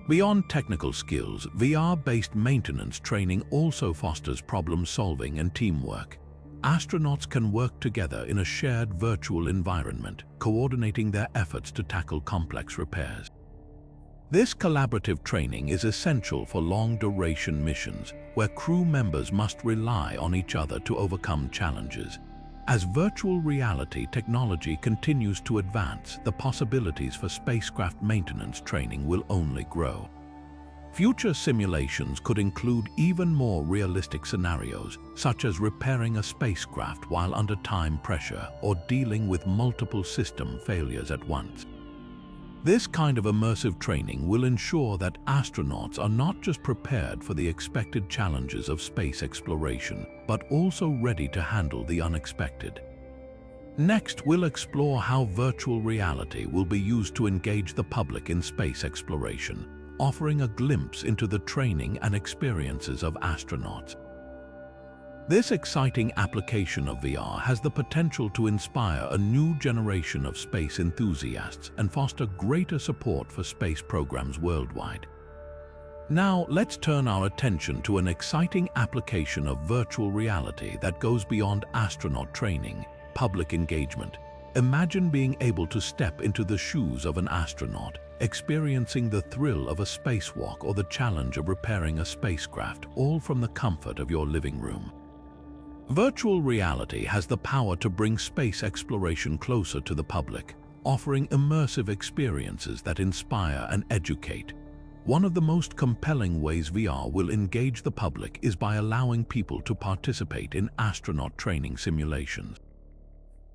Beyond technical skills, VR-based maintenance training also fosters problem-solving and teamwork. Astronauts can work together in a shared virtual environment, coordinating their efforts to tackle complex repairs. This collaborative training is essential for long-duration missions, where crew members must rely on each other to overcome challenges. As virtual reality technology continues to advance, the possibilities for spacecraft maintenance training will only grow. Future simulations could include even more realistic scenarios, such as repairing a spacecraft while under time pressure or dealing with multiple system failures at once. This kind of immersive training will ensure that astronauts are not just prepared for the expected challenges of space exploration, but also ready to handle the unexpected. Next, we'll explore how virtual reality will be used to engage the public in space exploration, offering a glimpse into the training and experiences of astronauts. This exciting application of VR has the potential to inspire a new generation of space enthusiasts and foster greater support for space programs worldwide. Now, let's turn our attention to an exciting application of virtual reality that goes beyond astronaut training: public engagement. Imagine being able to step into the shoes of an astronaut, experiencing the thrill of a spacewalk or the challenge of repairing a spacecraft, all from the comfort of your living room. Virtual reality has the power to bring space exploration closer to the public, offering immersive experiences that inspire and educate. One of the most compelling ways VR will engage the public is by allowing people to participate in astronaut training simulations.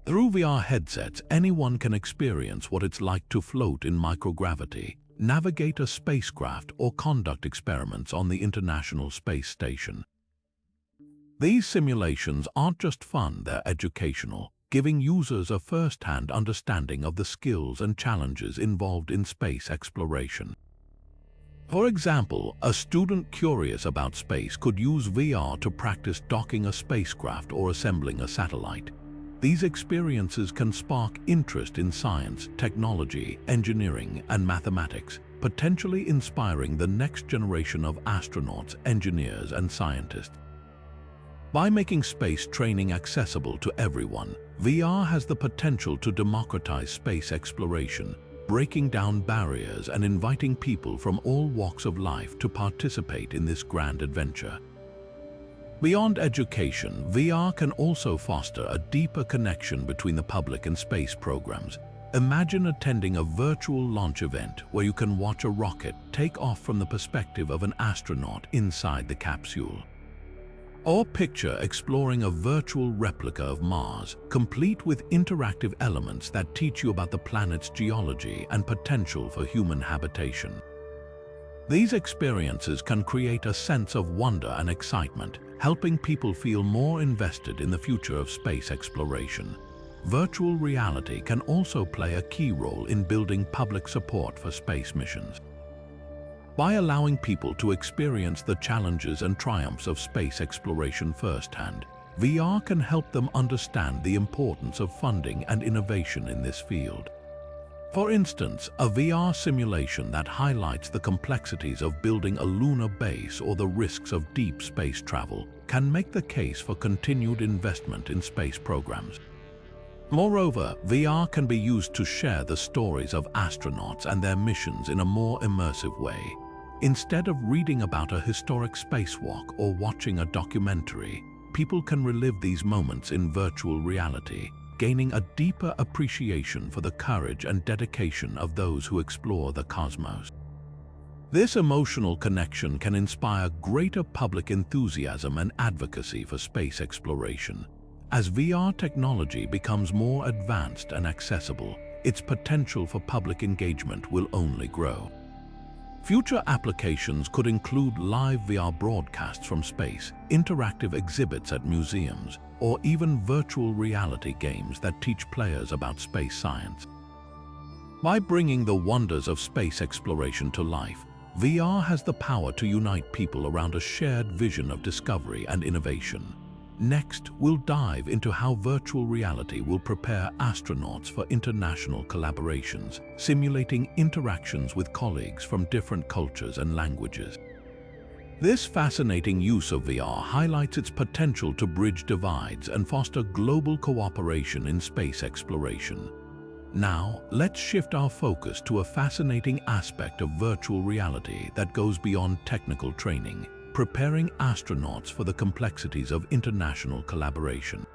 Through VR headsets, anyone can experience what it's like to float in microgravity, navigate a spacecraft, or conduct experiments on the International Space Station. These simulations aren't just fun, they're educational, giving users a first-hand understanding of the skills and challenges involved in space exploration. For example, a student curious about space could use VR to practice docking a spacecraft or assembling a satellite. These experiences can spark interest in science, technology, engineering, and mathematics, potentially inspiring the next generation of astronauts, engineers, and scientists. By making space training accessible to everyone, VR has the potential to democratize space exploration, breaking down barriers and inviting people from all walks of life to participate in this grand adventure. Beyond education, VR can also foster a deeper connection between the public and space programs. Imagine attending a virtual launch event where you can watch a rocket take off from the perspective of an astronaut inside the capsule. Or picture exploring a virtual replica of Mars, complete with interactive elements that teach you about the planet's geology and potential for human habitation. These experiences can create a sense of wonder and excitement, helping people feel more invested in the future of space exploration. Virtual reality can also play a key role in building public support for space missions. By allowing people to experience the challenges and triumphs of space exploration firsthand, VR can help them understand the importance of funding and innovation in this field. For instance, a VR simulation that highlights the complexities of building a lunar base or the risks of deep space travel can make the case for continued investment in space programs. Moreover, VR can be used to share the stories of astronauts and their missions in a more immersive way. Instead of reading about a historic spacewalk or watching a documentary, people can relive these moments in virtual reality, gaining a deeper appreciation for the courage and dedication of those who explore the cosmos. This emotional connection can inspire greater public enthusiasm and advocacy for space exploration. As VR technology becomes more advanced and accessible, its potential for public engagement will only grow. Future applications could include live VR broadcasts from space, interactive exhibits at museums, or even virtual reality games that teach players about space science. By bringing the wonders of space exploration to life, VR has the power to unite people around a shared vision of discovery and innovation. Next, we'll dive into how virtual reality will prepare astronauts for international collaborations, simulating interactions with colleagues from different cultures and languages. This fascinating use of VR highlights its potential to bridge divides and foster global cooperation in space exploration. Now, let's shift our focus to a fascinating aspect of virtual reality that goes beyond technical training, preparing astronauts for the complexities of international collaboration.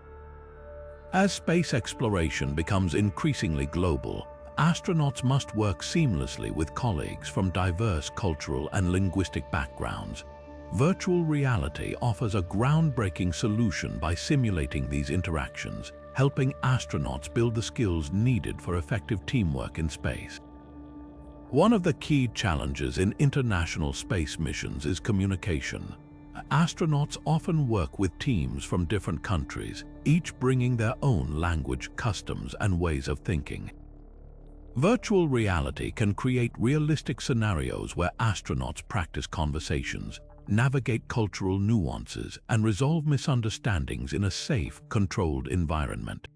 As space exploration becomes increasingly global, astronauts must work seamlessly with colleagues from diverse cultural and linguistic backgrounds. Virtual reality offers a groundbreaking solution by simulating these interactions, helping astronauts build the skills needed for effective teamwork in space. One of the key challenges in international space missions is communication. Astronauts often work with teams from different countries, each bringing their own language, customs, and ways of thinking. Virtual reality can create realistic scenarios where astronauts practice conversations, navigate cultural nuances, and resolve misunderstandings in a safe, controlled environment.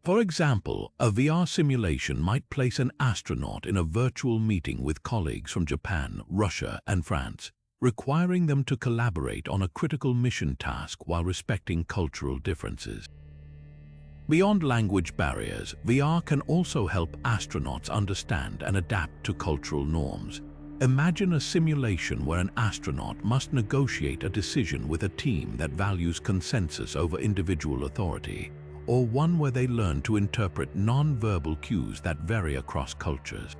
For example, a VR simulation might place an astronaut in a virtual meeting with colleagues from Japan, Russia, and France, requiring them to collaborate on a critical mission task while respecting cultural differences. Beyond language barriers, VR can also help astronauts understand and adapt to cultural norms. Imagine a simulation where an astronaut must negotiate a decision with a team that values consensus over individual authority, or one where they learn to interpret non-verbal cues that vary across cultures.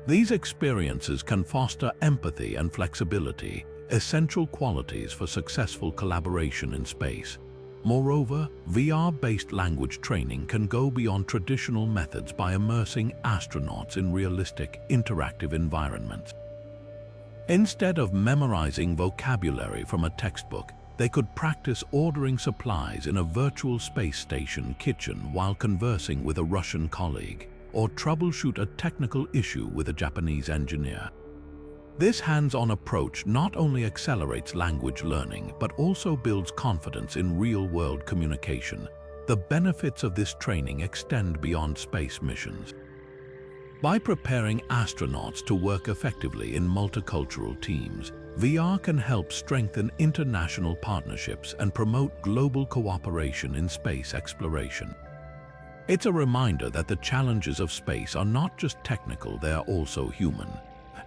These experiences can foster empathy and flexibility, essential qualities for successful collaboration in space. Moreover, VR-based language training can go beyond traditional methods by immersing astronauts in realistic, interactive environments. Instead of memorizing vocabulary from a textbook, they could practice ordering supplies in a virtual space station kitchen while conversing with a Russian colleague, or troubleshoot a technical issue with a Japanese engineer. This hands-on approach not only accelerates language learning, but also builds confidence in real-world communication. The benefits of this training extend beyond space missions. By preparing astronauts to work effectively in multicultural teams, VR can help strengthen international partnerships and promote global cooperation in space exploration. It's a reminder that the challenges of space are not just technical, they are also human.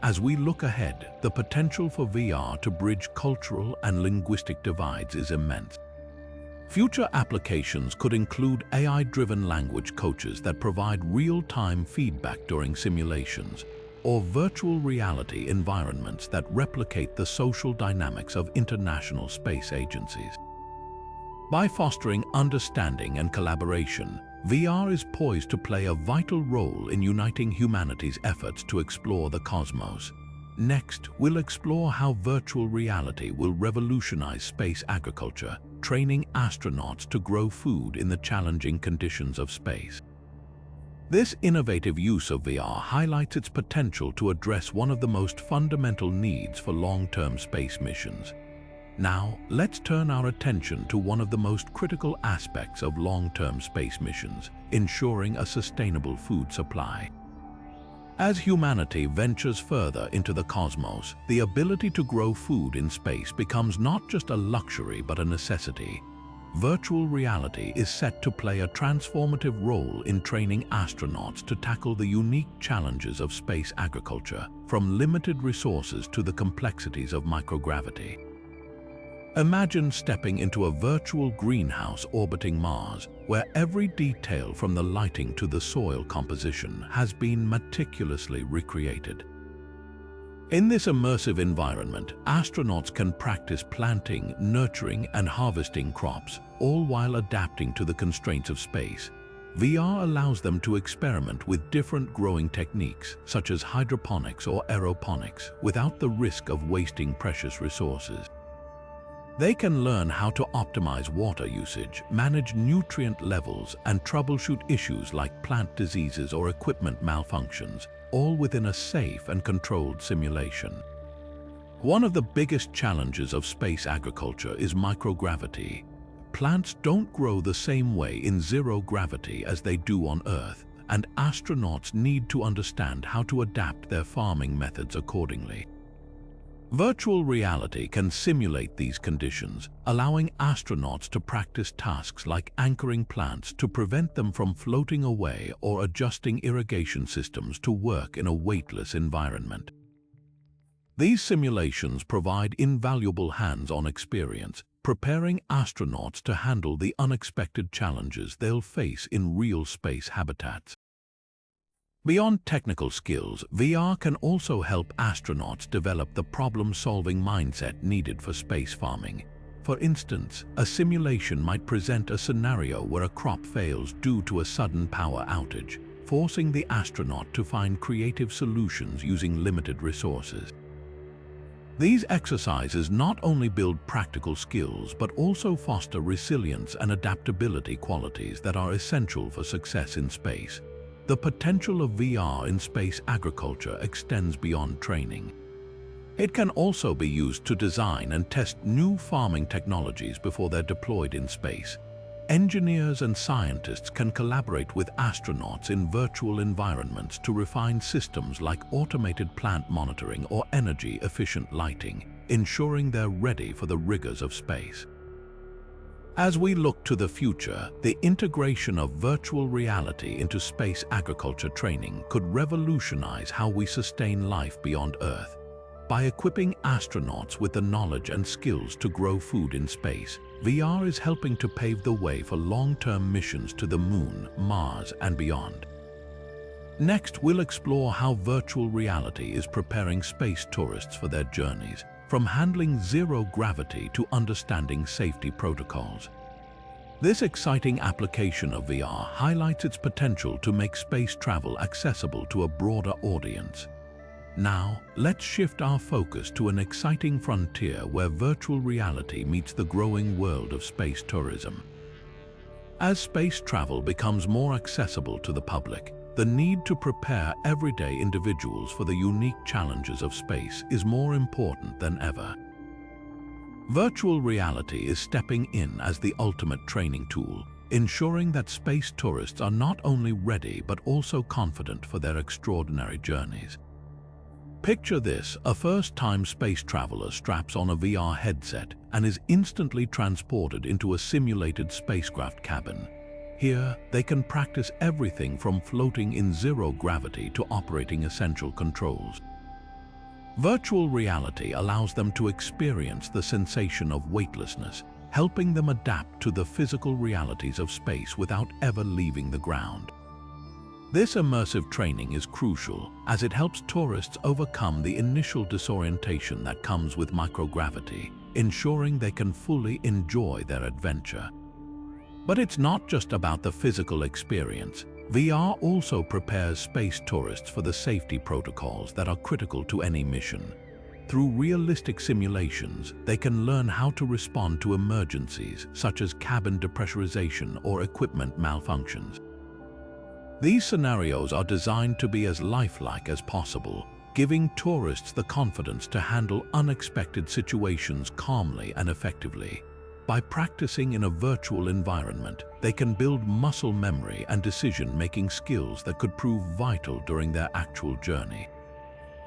As we look ahead, the potential for VR to bridge cultural and linguistic divides is immense. Future applications could include AI-driven language coaches that provide real-time feedback during simulations, or virtual reality environments that replicate the social dynamics of international space agencies. By fostering understanding and collaboration, VR is poised to play a vital role in uniting humanity's efforts to explore the cosmos. Next, we'll explore how virtual reality will revolutionize space agriculture, training astronauts to grow food in the challenging conditions of space. This innovative use of VR highlights its potential to address one of the most fundamental needs for long-term space missions. Now, let's turn our attention to one of the most critical aspects of long-term space missions, ensuring a sustainable food supply. As humanity ventures further into the cosmos, the ability to grow food in space becomes not just a luxury but a necessity. Virtual reality is set to play a transformative role in training astronauts to tackle the unique challenges of space agriculture, from limited resources to the complexities of microgravity. Imagine stepping into a virtual greenhouse orbiting Mars, where every detail from the lighting to the soil composition has been meticulously recreated. In this immersive environment, astronauts can practice planting, nurturing, and harvesting crops, all while adapting to the constraints of space. VR allows them to experiment with different growing techniques, such as hydroponics or aeroponics, without the risk of wasting precious resources. They can learn how to optimize water usage, manage nutrient levels, and troubleshoot issues like plant diseases or equipment malfunctions, all within a safe and controlled simulation. One of the biggest challenges of space agriculture is microgravity. Plants don't grow the same way in zero gravity as they do on Earth, and astronauts need to understand how to adapt their farming methods accordingly. Virtual reality can simulate these conditions, allowing astronauts to practice tasks like anchoring plants to prevent them from floating away or adjusting irrigation systems to work in a weightless environment. These simulations provide invaluable hands-on experience, preparing astronauts to handle the unexpected challenges they'll face in real space habitats. Beyond technical skills, VR can also help astronauts develop the problem-solving mindset needed for space farming. For instance, a simulation might present a scenario where a crop fails due to a sudden power outage, forcing the astronaut to find creative solutions using limited resources. These exercises not only build practical skills but also foster resilience and adaptability qualities that are essential for success in space. The potential of VR in space agriculture extends beyond training. It can also be used to design and test new farming technologies before they're deployed in space. Engineers and scientists can collaborate with astronauts in virtual environments to refine systems like automated plant monitoring or energy-efficient lighting, ensuring they're ready for the rigors of space. As we look to the future, the integration of virtual reality into space agriculture training could revolutionize how we sustain life beyond Earth. By equipping astronauts with the knowledge and skills to grow food in space, VR is helping to pave the way for long-term missions to the Moon, Mars, and beyond. Next, we'll explore how virtual reality is preparing space tourists for their journeys, from handling zero gravity to understanding safety protocols. This exciting application of VR highlights its potential to make space travel accessible to a broader audience. Now, let's shift our focus to an exciting frontier where virtual reality meets the growing world of space tourism. As space travel becomes more accessible to the public, the need to prepare everyday individuals for the unique challenges of space is more important than ever. Virtual reality is stepping in as the ultimate training tool, ensuring that space tourists are not only ready but also confident for their extraordinary journeys. Picture this: a first-time space traveler straps on a VR headset and is instantly transported into a simulated spacecraft cabin. Here, they can practice everything from floating in zero gravity to operating essential controls. Virtual reality allows them to experience the sensation of weightlessness, helping them adapt to the physical realities of space without ever leaving the ground. This immersive training is crucial as it helps tourists overcome the initial disorientation that comes with microgravity, ensuring they can fully enjoy their adventure. But it's not just about the physical experience. VR also prepares space tourists for the safety protocols that are critical to any mission. Through realistic simulations, they can learn how to respond to emergencies such as cabin depressurization or equipment malfunctions. These scenarios are designed to be as lifelike as possible, giving tourists the confidence to handle unexpected situations calmly and effectively. By practicing in a virtual environment, they can build muscle memory and decision-making skills that could prove vital during their actual journey.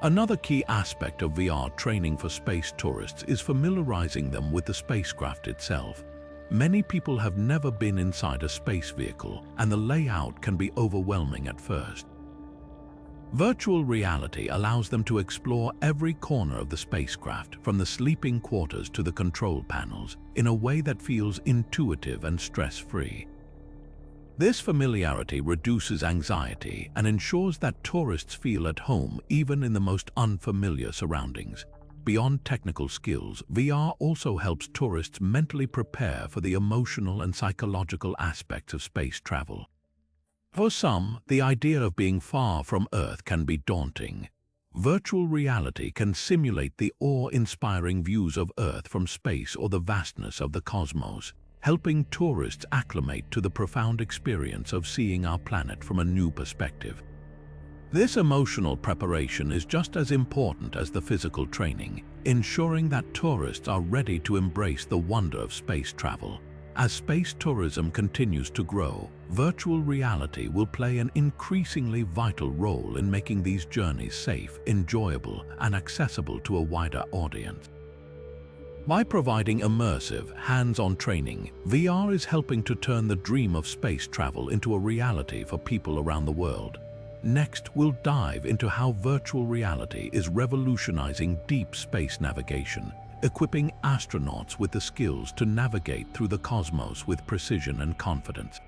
Another key aspect of VR training for space tourists is familiarizing them with the spacecraft itself. Many people have never been inside a space vehicle, and the layout can be overwhelming at first. Virtual reality allows them to explore every corner of the spacecraft, from the sleeping quarters to the control panels, in a way that feels intuitive and stress-free. This familiarity reduces anxiety and ensures that tourists feel at home even in the most unfamiliar surroundings. Beyond technical skills, VR also helps tourists mentally prepare for the emotional and psychological aspects of space travel. For some, the idea of being far from Earth can be daunting. Virtual reality can simulate the awe-inspiring views of Earth from space or the vastness of the cosmos, helping tourists acclimate to the profound experience of seeing our planet from a new perspective. This emotional preparation is just as important as the physical training, ensuring that tourists are ready to embrace the wonder of space travel. As space tourism continues to grow, virtual reality will play an increasingly vital role in making these journeys safe, enjoyable, and accessible to a wider audience. By providing immersive, hands-on training, VR is helping to turn the dream of space travel into a reality for people around the world. Next, we'll dive into how virtual reality is revolutionizing deep space navigation, equipping astronauts with the skills to navigate through the cosmos with precision and confidence.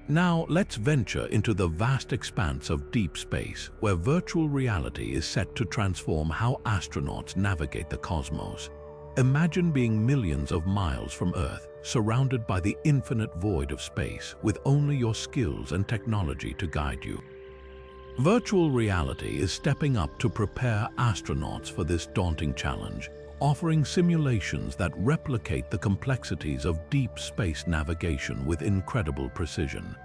Now, let's venture into the vast expanse of deep space, where virtual reality is set to transform how astronauts navigate the cosmos. Imagine being millions of miles from Earth, surrounded by the infinite void of space, with only your skills and technology to guide you. Virtual reality is stepping up to prepare astronauts for this daunting challenge, offering simulations that replicate the complexities of deep space navigation with incredible precision.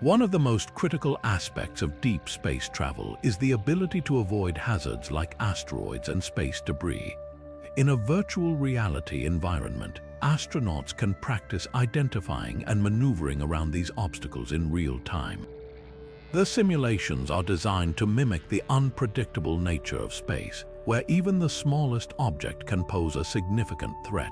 One of the most critical aspects of deep space travel is the ability to avoid hazards like asteroids and space debris. In a virtual reality environment, astronauts can practice identifying and maneuvering around these obstacles in real time. The simulations are designed to mimic the unpredictable nature of space, where even the smallest object can pose a significant threat.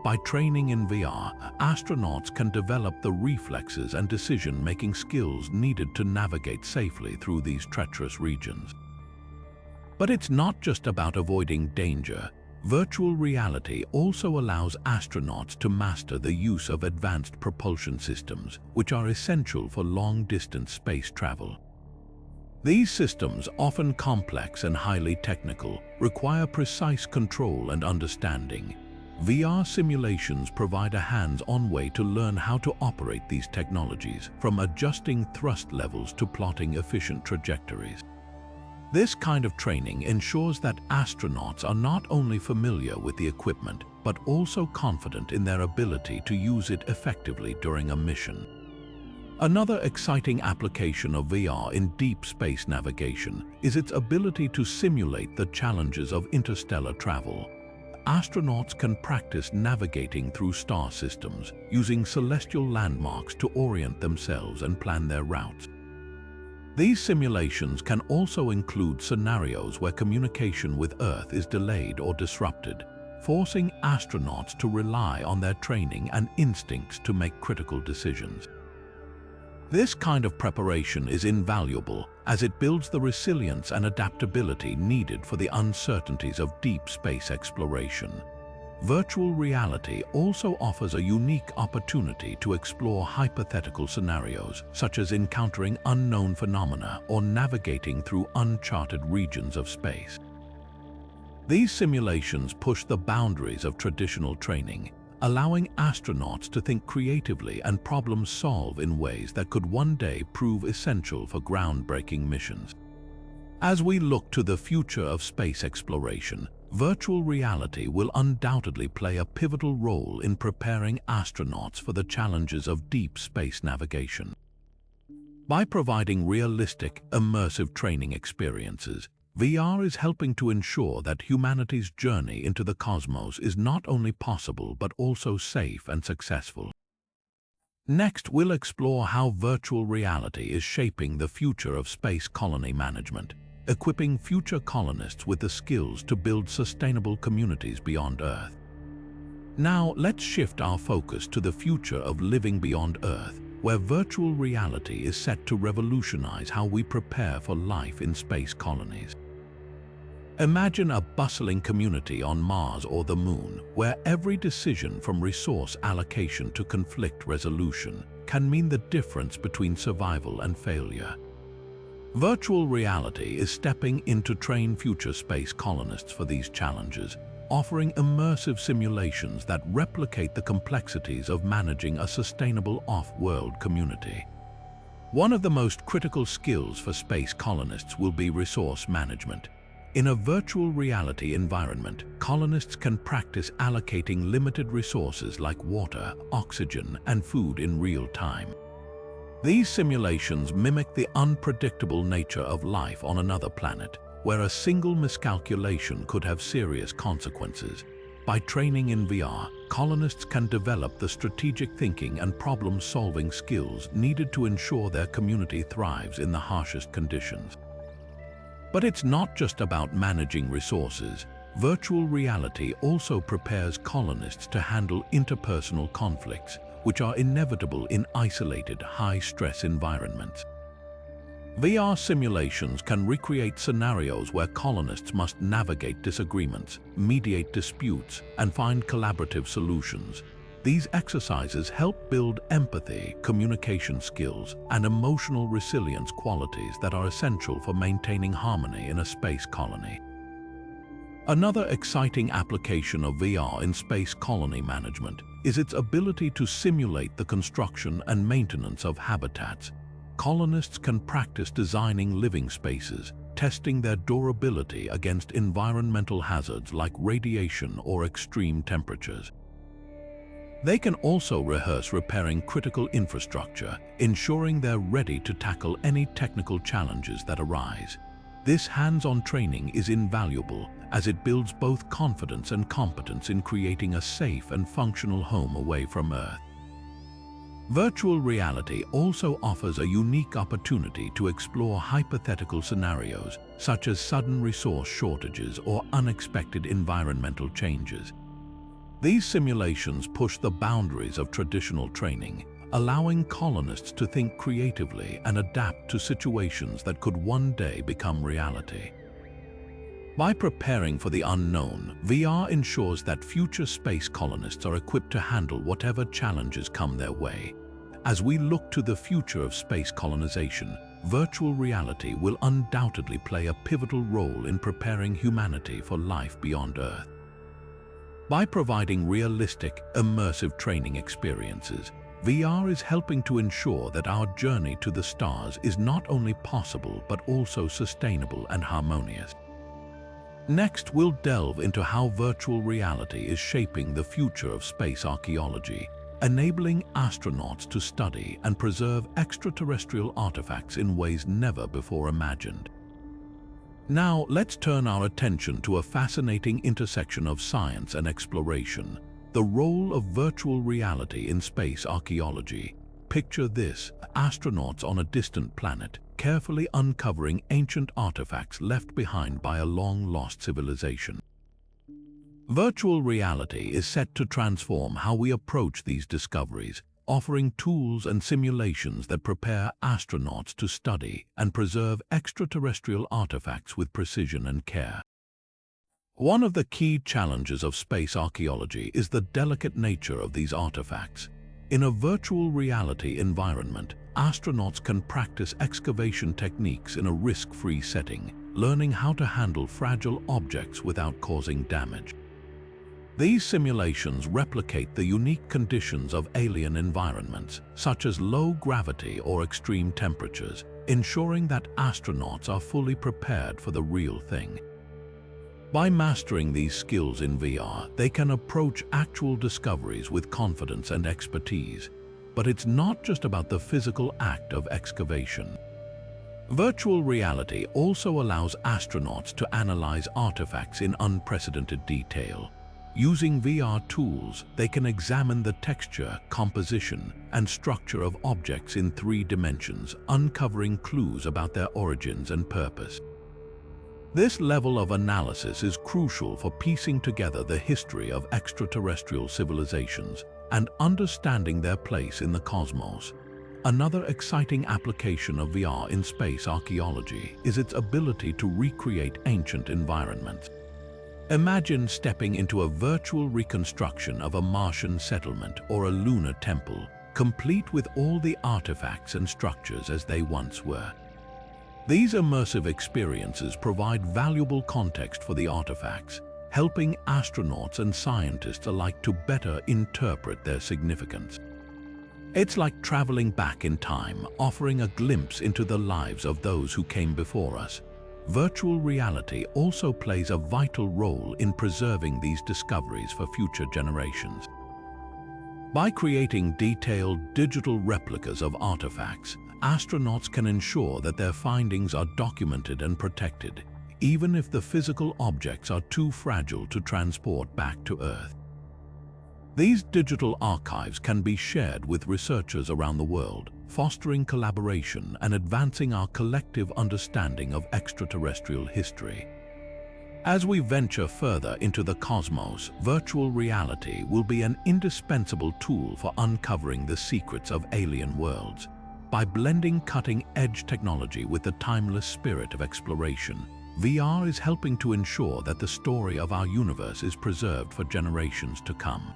By training in VR, astronauts can develop the reflexes and decision-making skills needed to navigate safely through these treacherous regions. But it's not just about avoiding danger. Virtual reality also allows astronauts to master the use of advanced propulsion systems, which are essential for long-distance space travel. These systems, often complex and highly technical, require precise control and understanding. VR simulations provide a hands-on way to learn how to operate these technologies, from adjusting thrust levels to plotting efficient trajectories. This kind of training ensures that astronauts are not only familiar with the equipment, but also confident in their ability to use it effectively during a mission. Another exciting application of VR in deep space navigation is its ability to simulate the challenges of interstellar travel. Astronauts can practice navigating through star systems, using celestial landmarks to orient themselves and plan their routes. These simulations can also include scenarios where communication with Earth is delayed or disrupted, forcing astronauts to rely on their training and instincts to make critical decisions. This kind of preparation is invaluable as it builds the resilience and adaptability needed for the uncertainties of deep space exploration. Virtual reality also offers a unique opportunity to explore hypothetical scenarios, such as encountering unknown phenomena or navigating through uncharted regions of space. These simulations push the boundaries of traditional training, allowing astronauts to think creatively and problem-solve in ways that could one day prove essential for groundbreaking missions. As we look to the future of space exploration, virtual reality will undoubtedly play a pivotal role in preparing astronauts for the challenges of deep space navigation. By providing realistic, immersive training experiences, VR is helping to ensure that humanity's journey into the cosmos is not only possible but also safe and successful. Next, we'll explore how virtual reality is shaping the future of space colony management, equipping future colonists with the skills to build sustainable communities beyond Earth. Now, let's shift our focus to the future of living beyond Earth, where virtual reality is set to revolutionize how we prepare for life in space colonies. Imagine a bustling community on Mars or the Moon, where every decision from resource allocation to conflict resolution can mean the difference between survival and failure. Virtual reality is stepping in to train future space colonists for these challenges, offering immersive simulations that replicate the complexities of managing a sustainable off-world community. One of the most critical skills for space colonists will be resource management. In a virtual reality environment, colonists can practice allocating limited resources like water, oxygen, and food in real time. These simulations mimic the unpredictable nature of life on another planet, where a single miscalculation could have serious consequences. By training in VR, colonists can develop the strategic thinking and problem-solving skills needed to ensure their community thrives in the harshest conditions. But it's not just about managing resources. Virtual reality also prepares colonists to handle interpersonal conflicts, which are inevitable in isolated, high-stress environments. VR simulations can recreate scenarios where colonists must navigate disagreements, mediate disputes, and find collaborative solutions. These exercises help build empathy, communication skills, and emotional resilience qualities that are essential for maintaining harmony in a space colony. Another exciting application of VR in space colony management is its ability to simulate the construction and maintenance of habitats. Colonists can practice designing living spaces, testing their durability against environmental hazards like radiation or extreme temperatures. They can also rehearse repairing critical infrastructure, ensuring they're ready to tackle any technical challenges that arise. This hands-on training is invaluable as it builds both confidence and competence in creating a safe and functional home away from Earth. Virtual reality also offers a unique opportunity to explore hypothetical scenarios, such as sudden resource shortages or unexpected environmental changes. These simulations push the boundaries of traditional training, allowing colonists to think creatively and adapt to situations that could one day become reality. By preparing for the unknown, VR ensures that future space colonists are equipped to handle whatever challenges come their way. As we look to the future of space colonization, virtual reality will undoubtedly play a pivotal role in preparing humanity for life beyond Earth. By providing realistic, immersive training experiences, VR is helping to ensure that our journey to the stars is not only possible but also sustainable and harmonious. Next, we'll delve into how virtual reality is shaping the future of space archaeology, enabling astronauts to study and preserve extraterrestrial artifacts in ways never before imagined. Now, let's turn our attention to a fascinating intersection of science and exploration: the role of virtual reality in space archaeology. Picture this: astronauts on a distant planet, carefully uncovering ancient artifacts left behind by a long-lost civilization. Virtual reality is set to transform how we approach these discoveries, offering tools and simulations that prepare astronauts to study and preserve extraterrestrial artifacts with precision and care. One of the key challenges of space archaeology is the delicate nature of these artifacts. In a virtual reality environment, astronauts can practice excavation techniques in a risk-free setting, learning how to handle fragile objects without causing damage. These simulations replicate the unique conditions of alien environments, such as low gravity or extreme temperatures, ensuring that astronauts are fully prepared for the real thing. By mastering these skills in VR, they can approach actual discoveries with confidence and expertise. But it's not just about the physical act of excavation. Virtual reality also allows astronauts to analyze artifacts in unprecedented detail. Using VR tools, they can examine the texture, composition, and structure of objects in 3 dimensions, uncovering clues about their origins and purpose. This level of analysis is crucial for piecing together the history of extraterrestrial civilizations and understanding their place in the cosmos. Another exciting application of VR in space archaeology is its ability to recreate ancient environments. Imagine stepping into a virtual reconstruction of a Martian settlement or a lunar temple, complete with all the artifacts and structures as they once were. These immersive experiences provide valuable context for the artifacts, helping astronauts and scientists alike to better interpret their significance. It's like traveling back in time, offering a glimpse into the lives of those who came before us. Virtual reality also plays a vital role in preserving these discoveries for future generations. By creating detailed digital replicas of artifacts, astronauts can ensure that their findings are documented and protected, even if the physical objects are too fragile to transport back to Earth. These digital archives can be shared with researchers around the world, fostering collaboration and advancing our collective understanding of extraterrestrial history. As we venture further into the cosmos, virtual reality will be an indispensable tool for uncovering the secrets of alien worlds. By blending cutting-edge technology with the timeless spirit of exploration, VR is helping to ensure that the story of our universe is preserved for generations to come.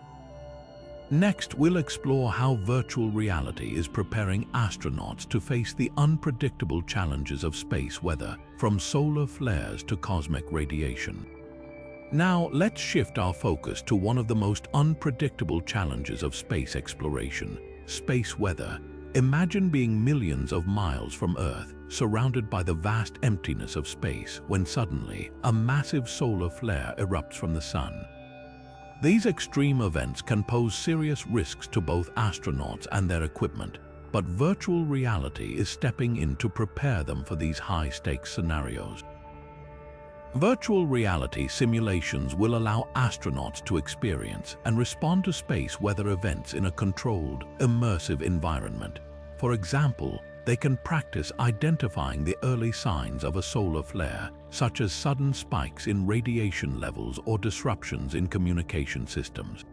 Next, we'll explore how virtual reality is preparing astronauts to face the unpredictable challenges of space weather, from solar flares to cosmic radiation. Now, let's shift our focus to one of the most unpredictable challenges of space exploration: space weather. Imagine being millions of miles from Earth, surrounded by the vast emptiness of space, when suddenly a massive solar flare erupts from the sun. These extreme events can pose serious risks to both astronauts and their equipment, but virtual reality is stepping in to prepare them for these high-stakes scenarios. Virtual reality simulations will allow astronauts to experience and respond to space weather events in a controlled, immersive environment. For example, they can practice identifying the early signs of a solar flare, such as sudden spikes in radiation levels or disruptions in communication systems.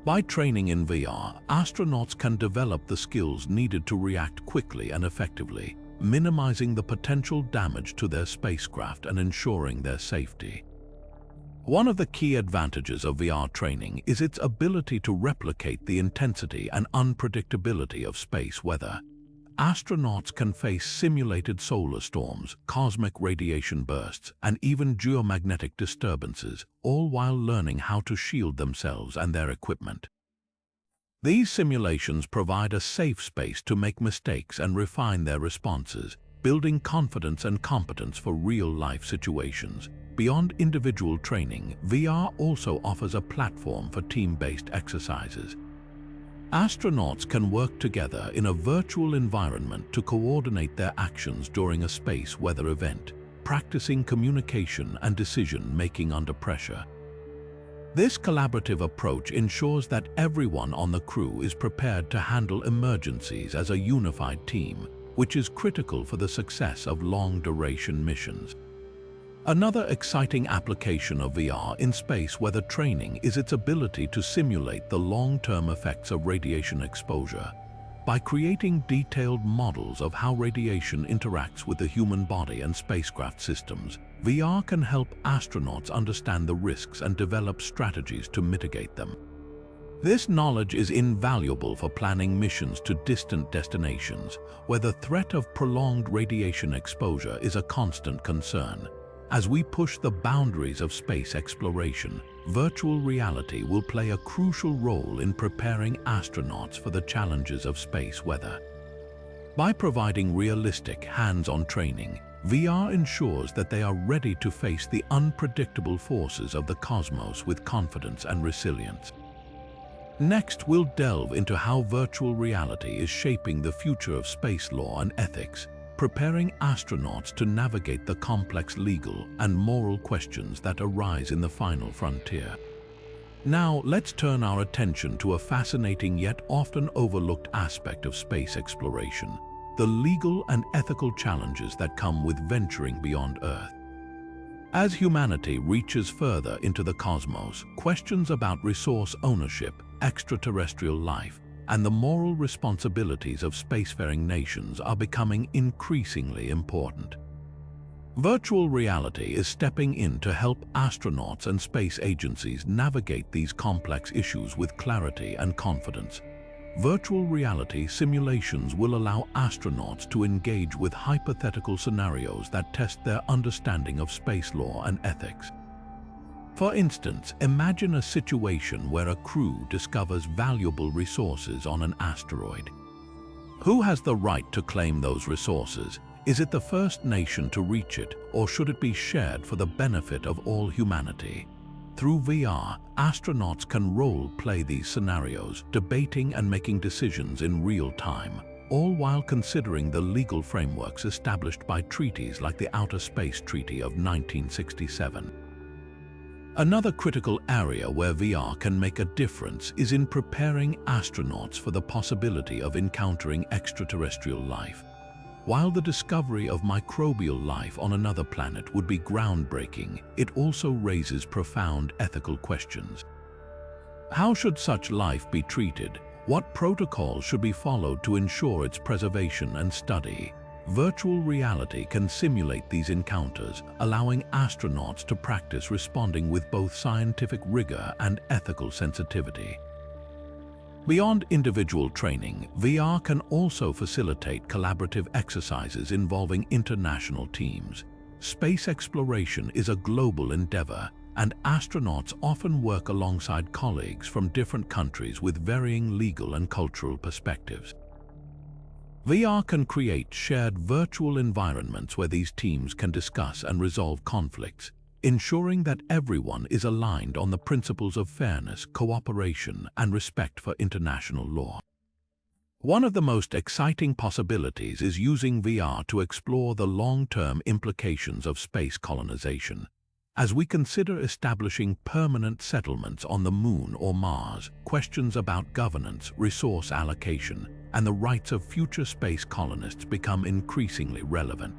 By training in VR, astronauts can develop the skills needed to react quickly and effectively, minimizing the potential damage to their spacecraft and ensuring their safety. One of the key advantages of VR training is its ability to replicate the intensity and unpredictability of space weather. Astronauts can face simulated solar storms, cosmic radiation bursts, and even geomagnetic disturbances, all while learning how to shield themselves and their equipment. These simulations provide a safe space to make mistakes and refine their responses, building confidence and competence for real-life situations. Beyond individual training, VR also offers a platform for team-based exercises. Astronauts can work together in a virtual environment to coordinate their actions during a space weather event, practicing communication and decision-making under pressure. This collaborative approach ensures that everyone on the crew is prepared to handle emergencies as a unified team, which is critical for the success of long-duration missions. Another exciting application of VR in space weather training is its ability to simulate the long-term effects of radiation exposure. By creating detailed models of how radiation interacts with the human body and spacecraft systems, VR can help astronauts understand the risks and develop strategies to mitigate them. This knowledge is invaluable for planning missions to distant destinations, where the threat of prolonged radiation exposure is a constant concern. As we push the boundaries of space exploration, virtual reality will play a crucial role in preparing astronauts for the challenges of space weather. By providing realistic, hands-on training, VR ensures that they are ready to face the unpredictable forces of the cosmos with confidence and resilience. Next, we'll delve into how virtual reality is shaping the future of space law and ethics, preparing astronauts to navigate the complex legal and moral questions that arise in the final frontier. Now, let's turn our attention to a fascinating yet often overlooked aspect of space exploration: the legal and ethical challenges that come with venturing beyond Earth. As humanity reaches further into the cosmos, questions about resource ownership, extraterrestrial life, and the moral responsibilities of spacefaring nations are becoming increasingly important. Virtual reality is stepping in to help astronauts and space agencies navigate these complex issues with clarity and confidence. Virtual reality simulations will allow astronauts to engage with hypothetical scenarios that test their understanding of space law and ethics. For instance, imagine a situation where a crew discovers valuable resources on an asteroid. Who has the right to claim those resources? Is it the first nation to reach it, or should it be shared for the benefit of all humanity? Through VR, astronauts can role-play these scenarios, debating and making decisions in real time, all while considering the legal frameworks established by treaties like the Outer Space Treaty of 1967. Another critical area where VR can make a difference is in preparing astronauts for the possibility of encountering extraterrestrial life. While the discovery of microbial life on another planet would be groundbreaking, it also raises profound ethical questions. How should such life be treated? What protocols should be followed to ensure its preservation and study? Virtual reality can simulate these encounters, allowing astronauts to practice responding with both scientific rigor and ethical sensitivity. Beyond individual training, VR can also facilitate collaborative exercises involving international teams. Space exploration is a global endeavor, and astronauts often work alongside colleagues from different countries with varying legal and cultural perspectives. VR can create shared virtual environments where these teams can discuss and resolve conflicts, ensuring that everyone is aligned on the principles of fairness, cooperation, and respect for international law. One of the most exciting possibilities is using VR to explore the long-term implications of space colonization. As we consider establishing permanent settlements on the Moon or Mars, questions about governance, resource allocation, and the rights of future space colonists become increasingly relevant.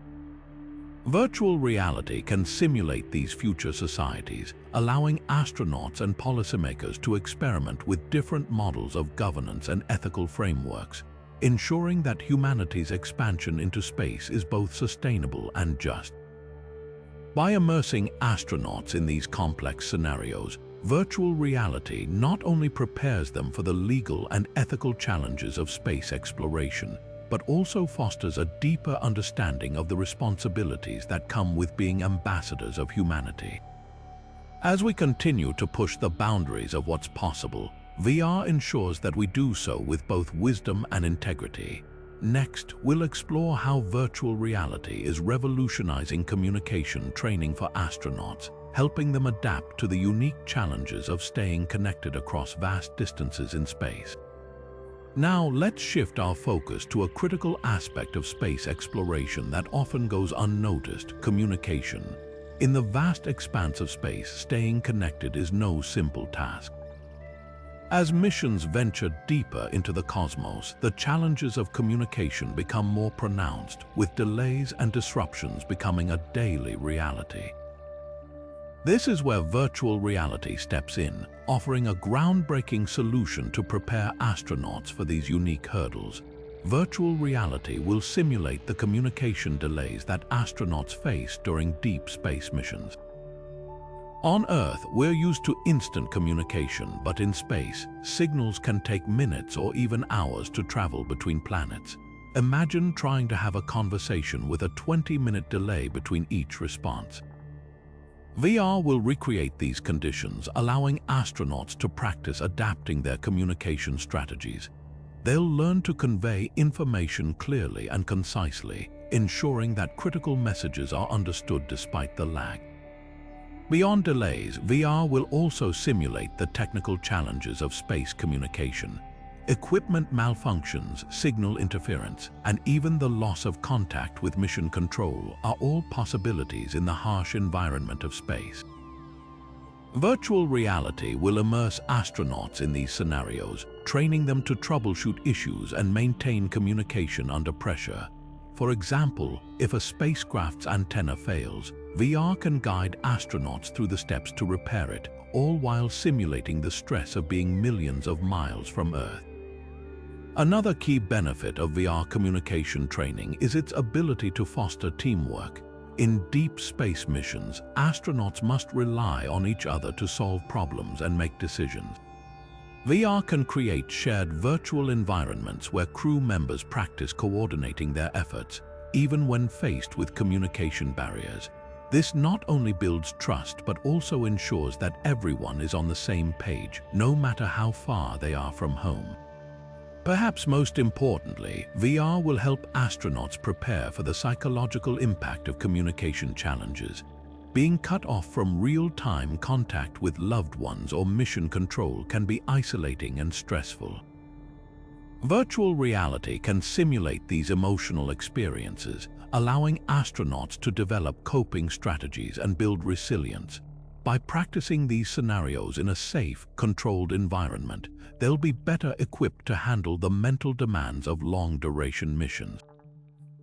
Virtual reality can simulate these future societies, allowing astronauts and policymakers to experiment with different models of governance and ethical frameworks, ensuring that humanity's expansion into space is both sustainable and just. By immersing astronauts in these complex scenarios, virtual reality not only prepares them for the legal and ethical challenges of space exploration, but also fosters a deeper understanding of the responsibilities that come with being ambassadors of humanity. As we continue to push the boundaries of what's possible, VR ensures that we do so with both wisdom and integrity. Next, we'll explore how virtual reality is revolutionizing communication training for astronauts, helping them adapt to the unique challenges of staying connected across vast distances in space. Now, let's shift our focus to a critical aspect of space exploration that often goes unnoticed: communication. In the vast expanse of space, staying connected is no simple task. As missions venture deeper into the cosmos, the challenges of communication become more pronounced, with delays and disruptions becoming a daily reality. This is where virtual reality steps in, offering a groundbreaking solution to prepare astronauts for these unique hurdles. Virtual reality will simulate the communication delays that astronauts face during deep space missions. On Earth, we're used to instant communication, but in space, signals can take minutes or even hours to travel between planets. Imagine trying to have a conversation with a 20-minute delay between each response. VR will recreate these conditions, allowing astronauts to practice adapting their communication strategies. They'll learn to convey information clearly and concisely, ensuring that critical messages are understood despite the lag. Beyond delays, VR will also simulate the technical challenges of space communication. Equipment malfunctions, signal interference, and even the loss of contact with mission control are all possibilities in the harsh environment of space. Virtual reality will immerse astronauts in these scenarios, training them to troubleshoot issues and maintain communication under pressure. For example, if a spacecraft's antenna fails, VR can guide astronauts through the steps to repair it, all while simulating the stress of being millions of miles from Earth. Another key benefit of VR communication training is its ability to foster teamwork. In deep space missions, astronauts must rely on each other to solve problems and make decisions. VR can create shared virtual environments where crew members practice coordinating their efforts, even when faced with communication barriers. This not only builds trust but also ensures that everyone is on the same page, no matter how far they are from home. Perhaps most importantly, VR will help astronauts prepare for the psychological impact of communication challenges. Being cut off from real-time contact with loved ones or mission control can be isolating and stressful. Virtual reality can simulate these emotional experiences, allowing astronauts to develop coping strategies and build resilience. By practicing these scenarios in a safe, controlled environment, they'll be better equipped to handle the mental demands of long-duration missions.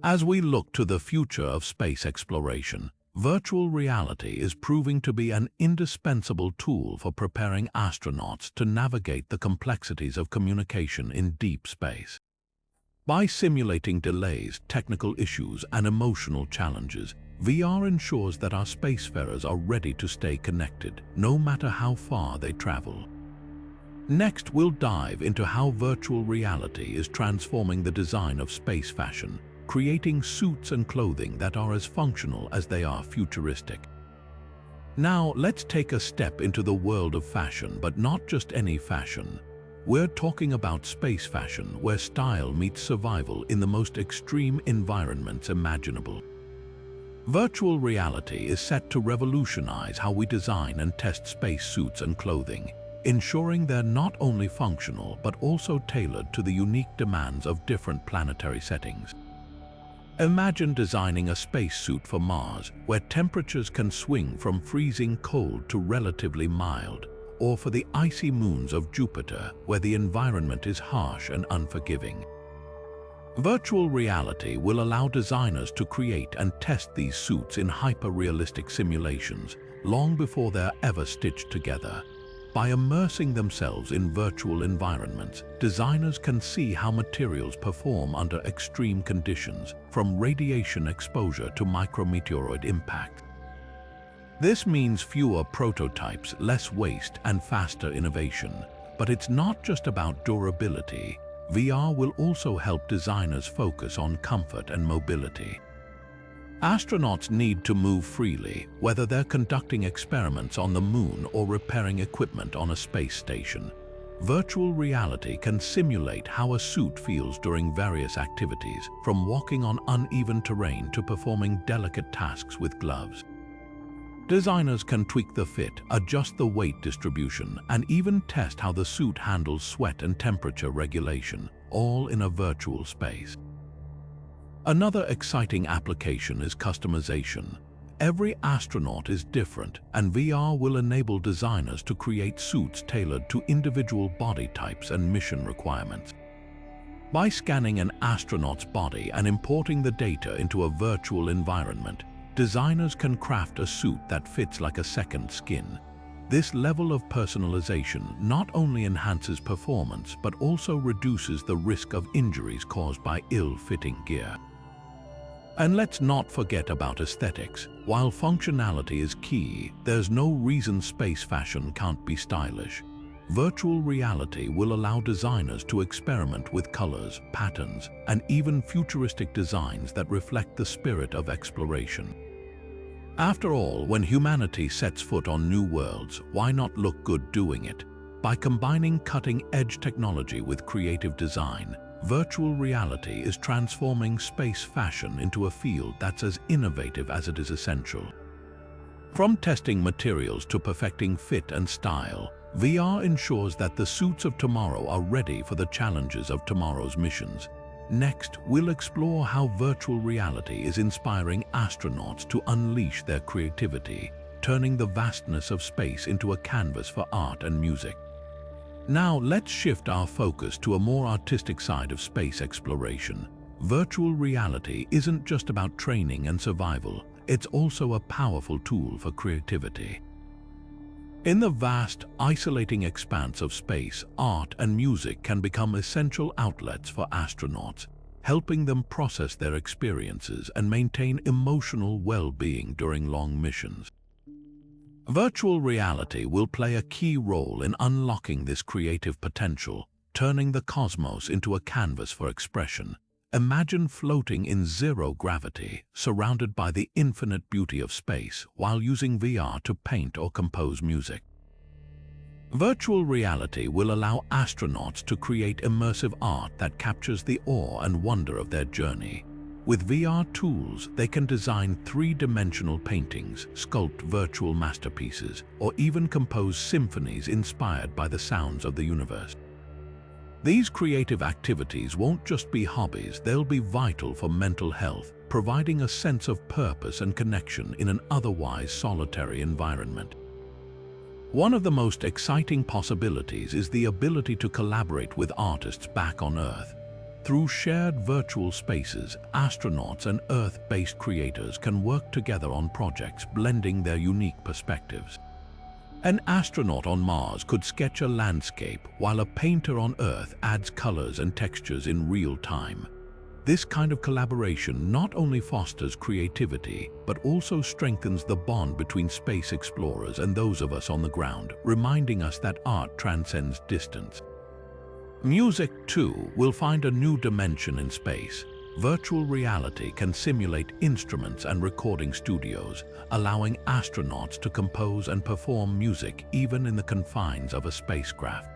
As we look to the future of space exploration, virtual reality is proving to be an indispensable tool for preparing astronauts to navigate the complexities of communication in deep space. By simulating delays, technical issues, and emotional challenges, VR ensures that our spacefarers are ready to stay connected, no matter how far they travel. Next, we'll dive into how virtual reality is transforming the design of space fashion, creating suits and clothing that are as functional as they are futuristic. Now, let's take a step into the world of fashion, but not just any fashion. We're talking about space fashion, where style meets survival in the most extreme environments imaginable. Virtual reality is set to revolutionize how we design and test space suits and clothing, ensuring they're not only functional but also tailored to the unique demands of different planetary settings. Imagine designing a spacesuit for Mars, where temperatures can swing from freezing cold to relatively mild, or for the icy moons of Jupiter, where the environment is harsh and unforgiving. Virtual reality will allow designers to create and test these suits in hyper-realistic simulations long before they're ever stitched together. By immersing themselves in virtual environments, designers can see how materials perform under extreme conditions, from radiation exposure to micrometeoroid impact. This means fewer prototypes, less waste, and faster innovation. But it's not just about durability. VR will also help designers focus on comfort and mobility. Astronauts need to move freely, whether they're conducting experiments on the moon or repairing equipment on a space station. Virtual reality can simulate how a suit feels during various activities, from walking on uneven terrain to performing delicate tasks with gloves. Designers can tweak the fit, adjust the weight distribution, and even test how the suit handles sweat and temperature regulation, all in a virtual space. Another exciting application is customization. Every astronaut is different, and VR will enable designers to create suits tailored to individual body types and mission requirements. By scanning an astronaut's body and importing the data into a virtual environment, designers can craft a suit that fits like a second skin. This level of personalization not only enhances performance but also reduces the risk of injuries caused by ill-fitting gear. And let's not forget about aesthetics. While functionality is key, there's no reason space fashion can't be stylish. Virtual reality will allow designers to experiment with colors, patterns, and even futuristic designs that reflect the spirit of exploration. After all, when humanity sets foot on new worlds, why not look good doing it? By combining cutting-edge technology with creative design, virtual reality is transforming space fashion into a field that's as innovative as it is essential. From testing materials to perfecting fit and style, VR ensures that the suits of tomorrow are ready for the challenges of tomorrow's missions. Next, we'll explore how virtual reality is inspiring astronauts to unleash their creativity, turning the vastness of space into a canvas for art and music. Now, let's shift our focus to a more artistic side of space exploration. Virtual reality isn't just about training and survival, it's also a powerful tool for creativity. In the vast, isolating expanse of space, art and music can become essential outlets for astronauts, helping them process their experiences and maintain emotional well-being during long missions. Virtual reality will play a key role in unlocking this creative potential, turning the cosmos into a canvas for expression. Imagine floating in zero gravity, surrounded by the infinite beauty of space, while using VR to paint or compose music. Virtual reality will allow astronauts to create immersive art that captures the awe and wonder of their journey. With VR tools, they can design three-dimensional paintings, sculpt virtual masterpieces, or even compose symphonies inspired by the sounds of the universe. These creative activities won't just be hobbies, they'll be vital for mental health, providing a sense of purpose and connection in an otherwise solitary environment. One of the most exciting possibilities is the ability to collaborate with artists back on Earth. Through shared virtual spaces, astronauts and Earth-based creators can work together on projects blending their unique perspectives. An astronaut on Mars could sketch a landscape, while a painter on Earth adds colors and textures in real time. This kind of collaboration not only fosters creativity, but also strengthens the bond between space explorers and those of us on the ground, reminding us that art transcends distance. Music, too, will find a new dimension in space. Virtual reality can simulate instruments and recording studios, allowing astronauts to compose and perform music even in the confines of a spacecraft.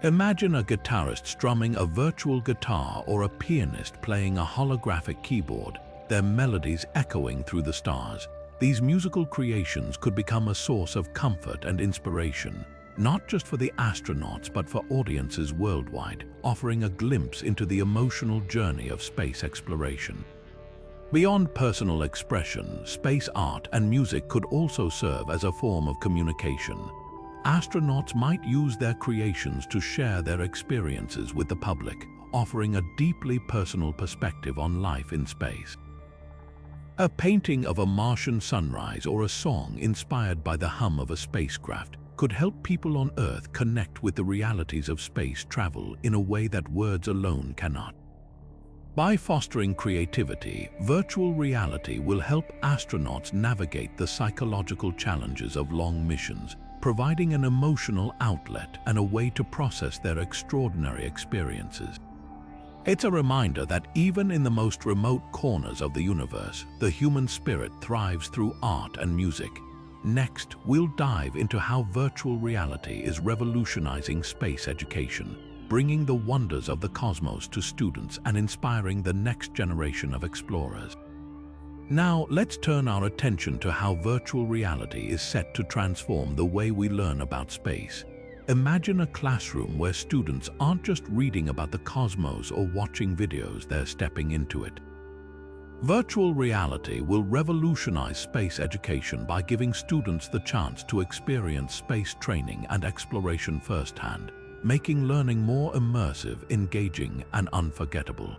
Imagine a guitarist strumming a virtual guitar or a pianist playing a holographic keyboard, their melodies echoing through the stars. These musical creations could become a source of comfort and inspiration, not just for the astronauts but for audiences worldwide, offering a glimpse into the emotional journey of space exploration. Beyond personal expression, space art and music could also serve as a form of communication. Astronauts might use their creations to share their experiences with the public, offering a deeply personal perspective on life in space. A painting of a Martian sunrise or a song inspired by the hum of a spacecraft could help people on Earth connect with the realities of space travel in a way that words alone cannot. By fostering creativity, virtual reality will help astronauts navigate the psychological challenges of long missions, providing an emotional outlet and a way to process their extraordinary experiences. It's a reminder that even in the most remote corners of the universe, the human spirit thrives through art and music. Next, we'll dive into how virtual reality is revolutionizing space education, bringing the wonders of the cosmos to students and inspiring the next generation of explorers. Now, let's turn our attention to how virtual reality is set to transform the way we learn about space. Imagine a classroom where students aren't just reading about the cosmos or watching videos, they're stepping into it. Virtual reality will revolutionize space education by giving students the chance to experience space training and exploration firsthand, making learning more immersive, engaging, and unforgettable.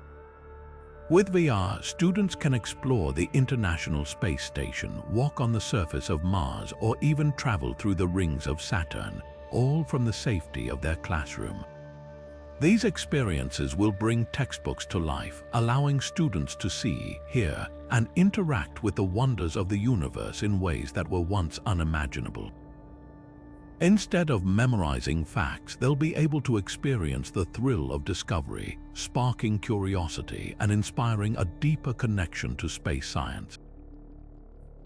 With VR, students can explore the International Space Station, walk on the surface of Mars, or even travel through the rings of Saturn, all from the safety of their classroom. These experiences will bring textbooks to life, allowing students to see, hear, and interact with the wonders of the universe in ways that were once unimaginable. Instead of memorizing facts, they'll be able to experience the thrill of discovery, sparking curiosity and inspiring a deeper connection to space science.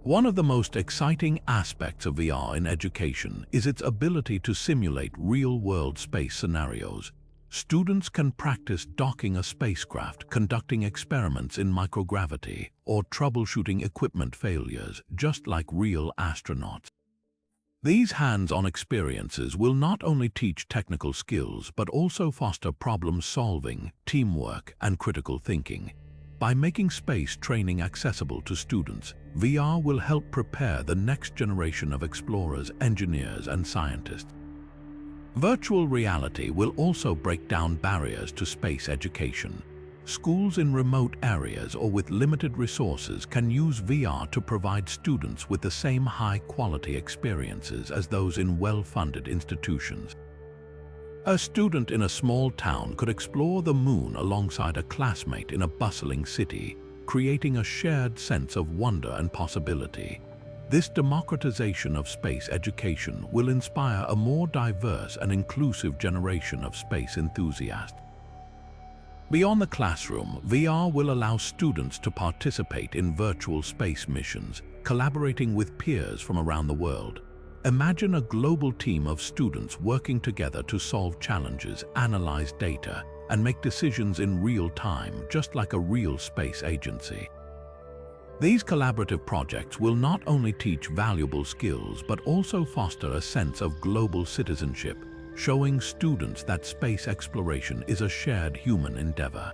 One of the most exciting aspects of VR in education is its ability to simulate real-world space scenarios. Students can practice docking a spacecraft, conducting experiments in microgravity, or troubleshooting equipment failures, just like real astronauts. These hands-on experiences will not only teach technical skills, but also foster problem-solving, teamwork, and critical thinking. By making space training accessible to students, VR will help prepare the next generation of explorers, engineers, and scientists. Virtual reality will also break down barriers to space education. Schools in remote areas or with limited resources can use VR to provide students with the same high-quality experiences as those in well-funded institutions. A student in a small town could explore the moon alongside a classmate in a bustling city, creating a shared sense of wonder and possibility. This democratization of space education will inspire a more diverse and inclusive generation of space enthusiasts. Beyond the classroom, VR will allow students to participate in virtual space missions, collaborating with peers from around the world. Imagine a global team of students working together to solve challenges, analyze data, and make decisions in real time, just like a real space agency. These collaborative projects will not only teach valuable skills, but also foster a sense of global citizenship, showing students that space exploration is a shared human endeavor.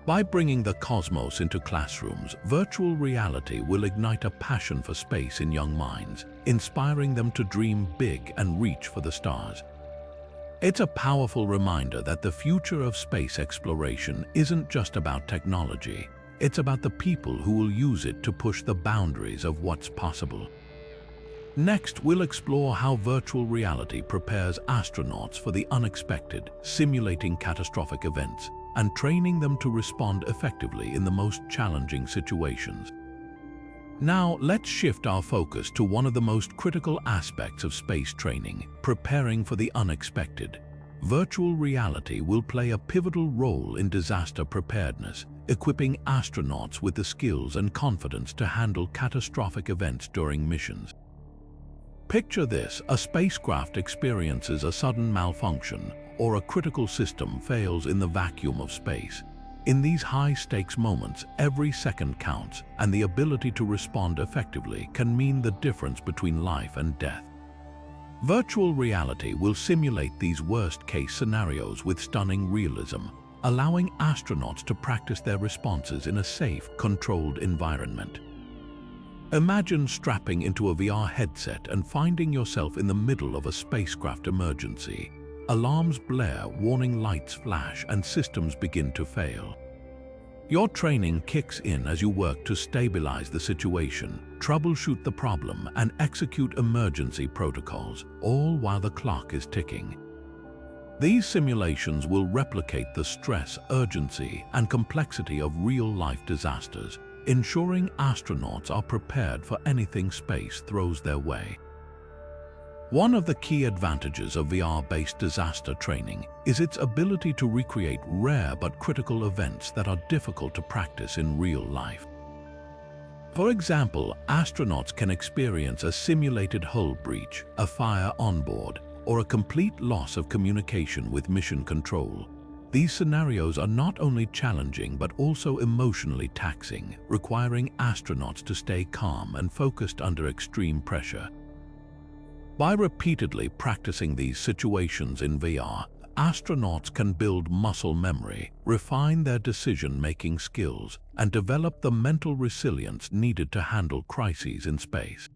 By bringing the cosmos into classrooms, virtual reality will ignite a passion for space in young minds, inspiring them to dream big and reach for the stars. It's a powerful reminder that the future of space exploration isn't just about technology, it's about the people who will use it to push the boundaries of what's possible. Next, we'll explore how virtual reality prepares astronauts for the unexpected, simulating catastrophic events and training them to respond effectively in the most challenging situations. Now, let's shift our focus to one of the most critical aspects of space training, preparing for the unexpected. Virtual reality will play a pivotal role in disaster preparedness, equipping astronauts with the skills and confidence to handle catastrophic events during missions. Picture this: a spacecraft experiences a sudden malfunction, or a critical system fails in the vacuum of space. In these high-stakes moments, every second counts, and the ability to respond effectively can mean the difference between life and death. Virtual reality will simulate these worst-case scenarios with stunning realism, allowing astronauts to practice their responses in a safe, controlled environment. Imagine strapping into a VR headset and finding yourself in the middle of a spacecraft emergency. alarms blare, warning lights flash, and systems begin to fail. Your training kicks in as you work to stabilize the situation, troubleshoot the problem, and execute emergency protocols, all while the clock is ticking. These simulations will replicate the stress, urgency, and complexity of real-life disasters, ensuring astronauts are prepared for anything space throws their way. One of the key advantages of VR-based disaster training is its ability to recreate rare but critical events that are difficult to practice in real life. For example, astronauts can experience a simulated hull breach, a fire on board, or a complete loss of communication with mission control. These scenarios are not only challenging but also emotionally taxing, requiring astronauts to stay calm and focused under extreme pressure. By repeatedly practicing these situations in VR, astronauts can build muscle memory, refine their decision-making skills, and develop the mental resilience needed to handle crises in space.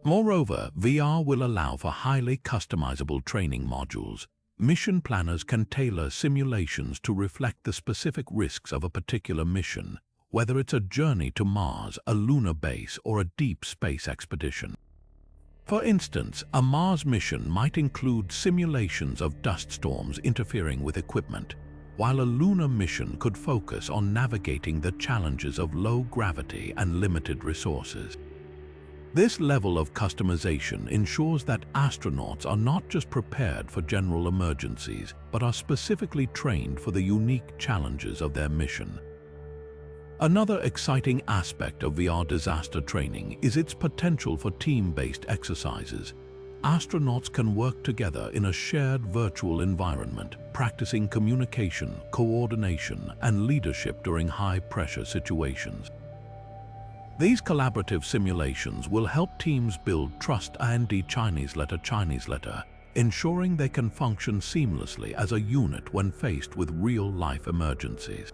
Moreover, VR will allow for highly customizable training modules. Mission planners can tailor simulations to reflect the specific risks of a particular mission, whether it's a journey to Mars, a lunar base, or a deep space expedition. For instance, a Mars mission might include simulations of dust storms interfering with equipment, while a lunar mission could focus on navigating the challenges of low gravity and limited resources. This level of customization ensures that astronauts are not just prepared for general emergencies, but are specifically trained for the unique challenges of their mission. Another exciting aspect of VR disaster training is its potential for team-based exercises. Astronauts can work together in a shared virtual environment, practicing communication, coordination, and leadership during high-pressure situations. These collaborative simulations will help teams build trust and Chinese letter, ensuring they can function seamlessly as a unit when faced with real-life emergencies.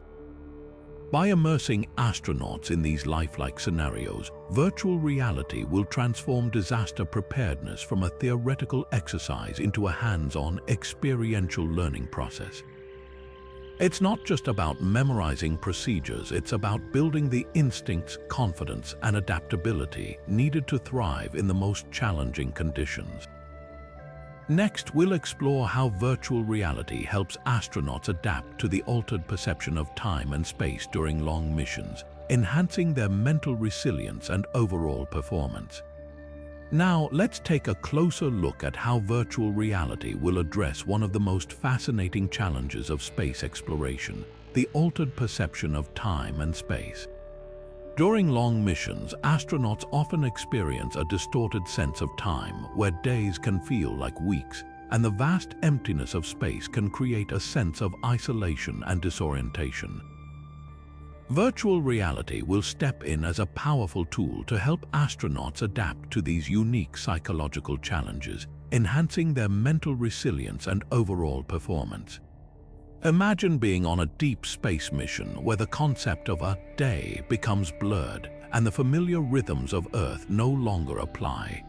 By immersing astronauts in these lifelike scenarios, virtual reality will transform disaster preparedness from a theoretical exercise into a hands-on, experiential learning process. It's not just about memorizing procedures, it's about building the instincts, confidence, and adaptability needed to thrive in the most challenging conditions. Next, we'll explore how virtual reality helps astronauts adapt to the altered perception of time and space during long missions, enhancing their mental resilience and overall performance. Now, let's take a closer look at how virtual reality will address one of the most fascinating challenges of space exploration, the altered perception of time and space. During long missions, astronauts often experience a distorted sense of time where days can feel like weeks, and the vast emptiness of space can create a sense of isolation and disorientation. Virtual reality will step in as a powerful tool to help astronauts adapt to these unique psychological challenges, enhancing their mental resilience and overall performance. Imagine being on a deep space mission where the concept of a day becomes blurred and the familiar rhythms of Earth no longer apply.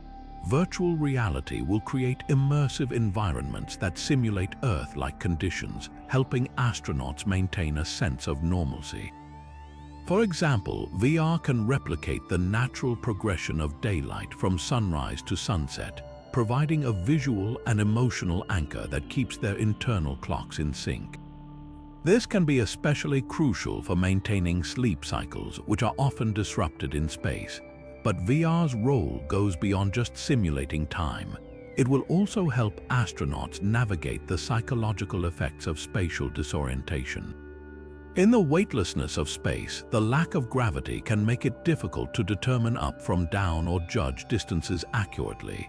Virtual reality will create immersive environments that simulate Earth-like conditions, helping astronauts maintain a sense of normalcy. For example, VR can replicate the natural progression of daylight from sunrise to sunset, providing a visual and emotional anchor that keeps their internal clocks in sync. This can be especially crucial for maintaining sleep cycles, which are often disrupted in space. But VR's role goes beyond just simulating time. It will also help astronauts navigate the psychological effects of spatial disorientation. In the weightlessness of space, the lack of gravity can make it difficult to determine up from down or judge distances accurately.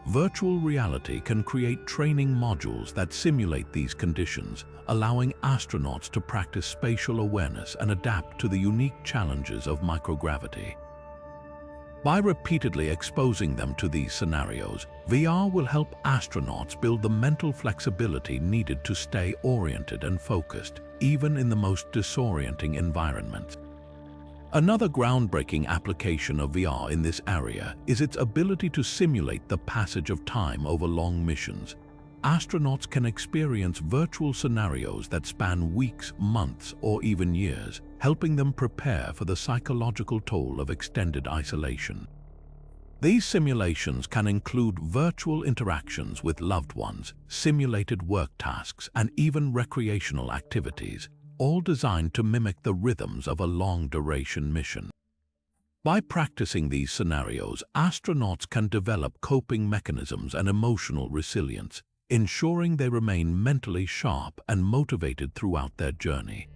Virtual reality can create training modules that simulate these conditions, allowing astronauts to practice spatial awareness and adapt to the unique challenges of microgravity. By repeatedly exposing them to these scenarios, VR will help astronauts build the mental flexibility needed to stay oriented and focused, even in the most disorienting environments. Another groundbreaking application of VR in this area is its ability to simulate the passage of time over long missions. astronauts can experience virtual scenarios that span weeks, months, or even years, helping them prepare for the psychological toll of extended isolation. These simulations can include virtual interactions with loved ones, simulated work tasks, and even recreational activities, all designed to mimic the rhythms of a long-duration mission. By practicing these scenarios, astronauts can develop coping mechanisms and emotional resilience, ensuring they remain mentally sharp and motivated throughout their journey.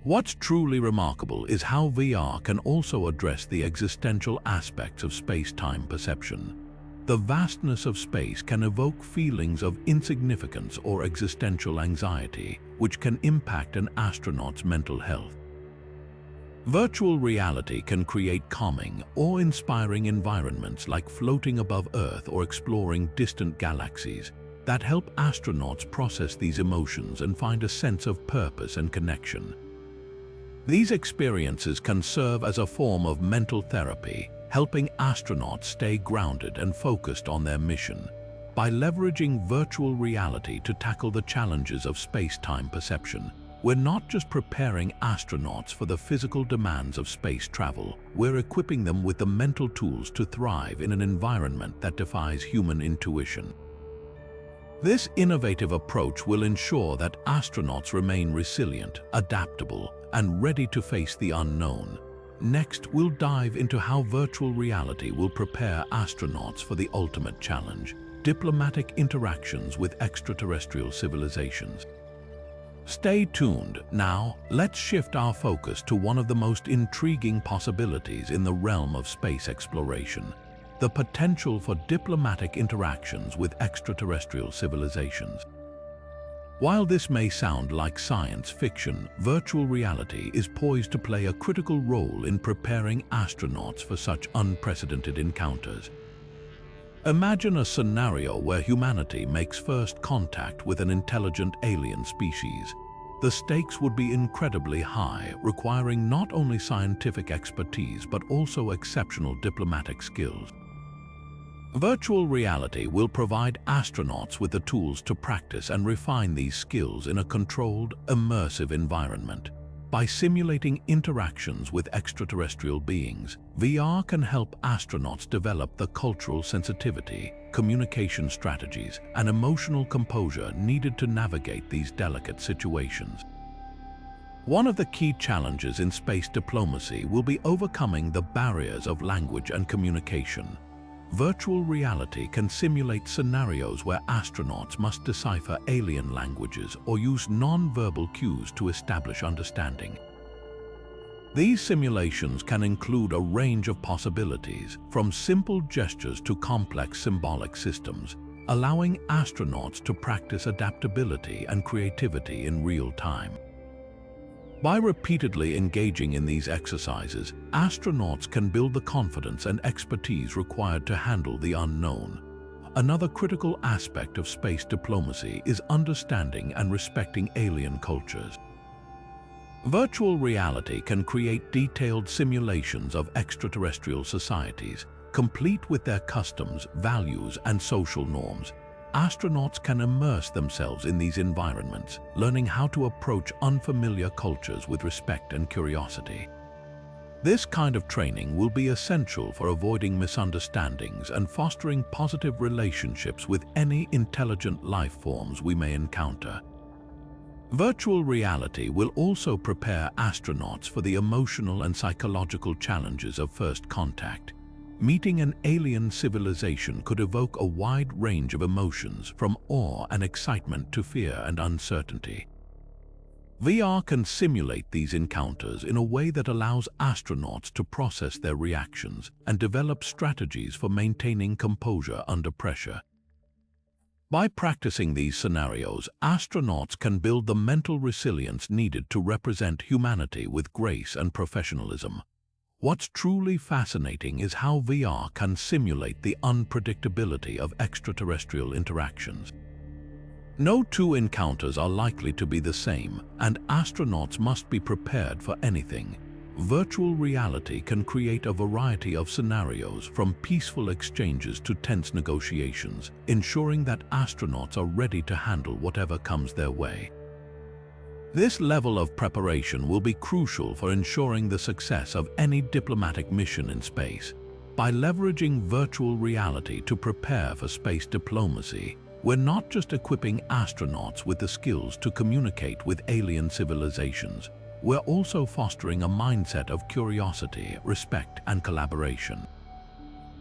What's truly remarkable is how VR can also address the existential aspects of space-time perception. The vastness of space can evoke feelings of insignificance or existential anxiety, which can impact an astronaut's mental health. Virtual reality can create calming, awe-inspiring environments like floating above Earth or exploring distant galaxies that help astronauts process these emotions and find a sense of purpose and connection. These experiences can serve as a form of mental therapy, helping astronauts stay grounded and focused on their mission. By leveraging virtual reality to tackle the challenges of space-time perception, we're not just preparing astronauts for the physical demands of space travel, we're equipping them with the mental tools to thrive in an environment that defies human intuition. This innovative approach will ensure that astronauts remain resilient, adaptable, and ready to face the unknown. Next, we'll dive into how virtual reality will prepare astronauts for the ultimate challenge: diplomatic interactions with extraterrestrial civilizations. Stay tuned. Now, let's shift our focus to one of the most intriguing possibilities in the realm of space exploration: the potential for diplomatic interactions with extraterrestrial civilizations. While this may sound like science fiction, virtual reality is poised to play a critical role in preparing astronauts for such unprecedented encounters. Imagine a scenario where humanity makes first contact with an intelligent alien species. The stakes would be incredibly high, requiring not only scientific expertise but also exceptional diplomatic skills. Virtual reality will provide astronauts with the tools to practice and refine these skills in a controlled, immersive environment. By simulating interactions with extraterrestrial beings, VR can help astronauts develop the cultural sensitivity, communication strategies, and emotional composure needed to navigate these delicate situations. One of the key challenges in space diplomacy will be overcoming the barriers of language and communication. Virtual reality can simulate scenarios where astronauts must decipher alien languages or use non-verbal cues to establish understanding. These simulations can include a range of possibilities, from simple gestures to complex symbolic systems, allowing astronauts to practice adaptability and creativity in real time. By repeatedly engaging in these exercises, astronauts can build the confidence and expertise required to handle the unknown. Another critical aspect of space diplomacy is understanding and respecting alien cultures. Virtual reality can create detailed simulations of extraterrestrial societies, complete with their customs, values, and social norms. Astronauts can immerse themselves in these environments, learning how to approach unfamiliar cultures with respect and curiosity. This kind of training will be essential for avoiding misunderstandings and fostering positive relationships with any intelligent life forms we may encounter. Virtual reality will also prepare astronauts for the emotional and psychological challenges of first contact. Meeting an alien civilization could evoke a wide range of emotions, from awe and excitement to fear and uncertainty. VR can simulate these encounters in a way that allows astronauts to process their reactions and develop strategies for maintaining composure under pressure. By practicing these scenarios, astronauts can build the mental resilience needed to represent humanity with grace and professionalism. What's truly fascinating is how VR can simulate the unpredictability of extraterrestrial interactions. No two encounters are likely to be the same, and astronauts must be prepared for anything. virtual reality can create a variety of scenarios from peaceful exchanges to tense negotiations, ensuring that astronauts are ready to handle whatever comes their way. This level of preparation will be crucial for ensuring the success of any diplomatic mission in space. By leveraging virtual reality to prepare for space diplomacy, we're not just equipping astronauts with the skills to communicate with alien civilizations, we're also fostering a mindset of curiosity, respect, and collaboration.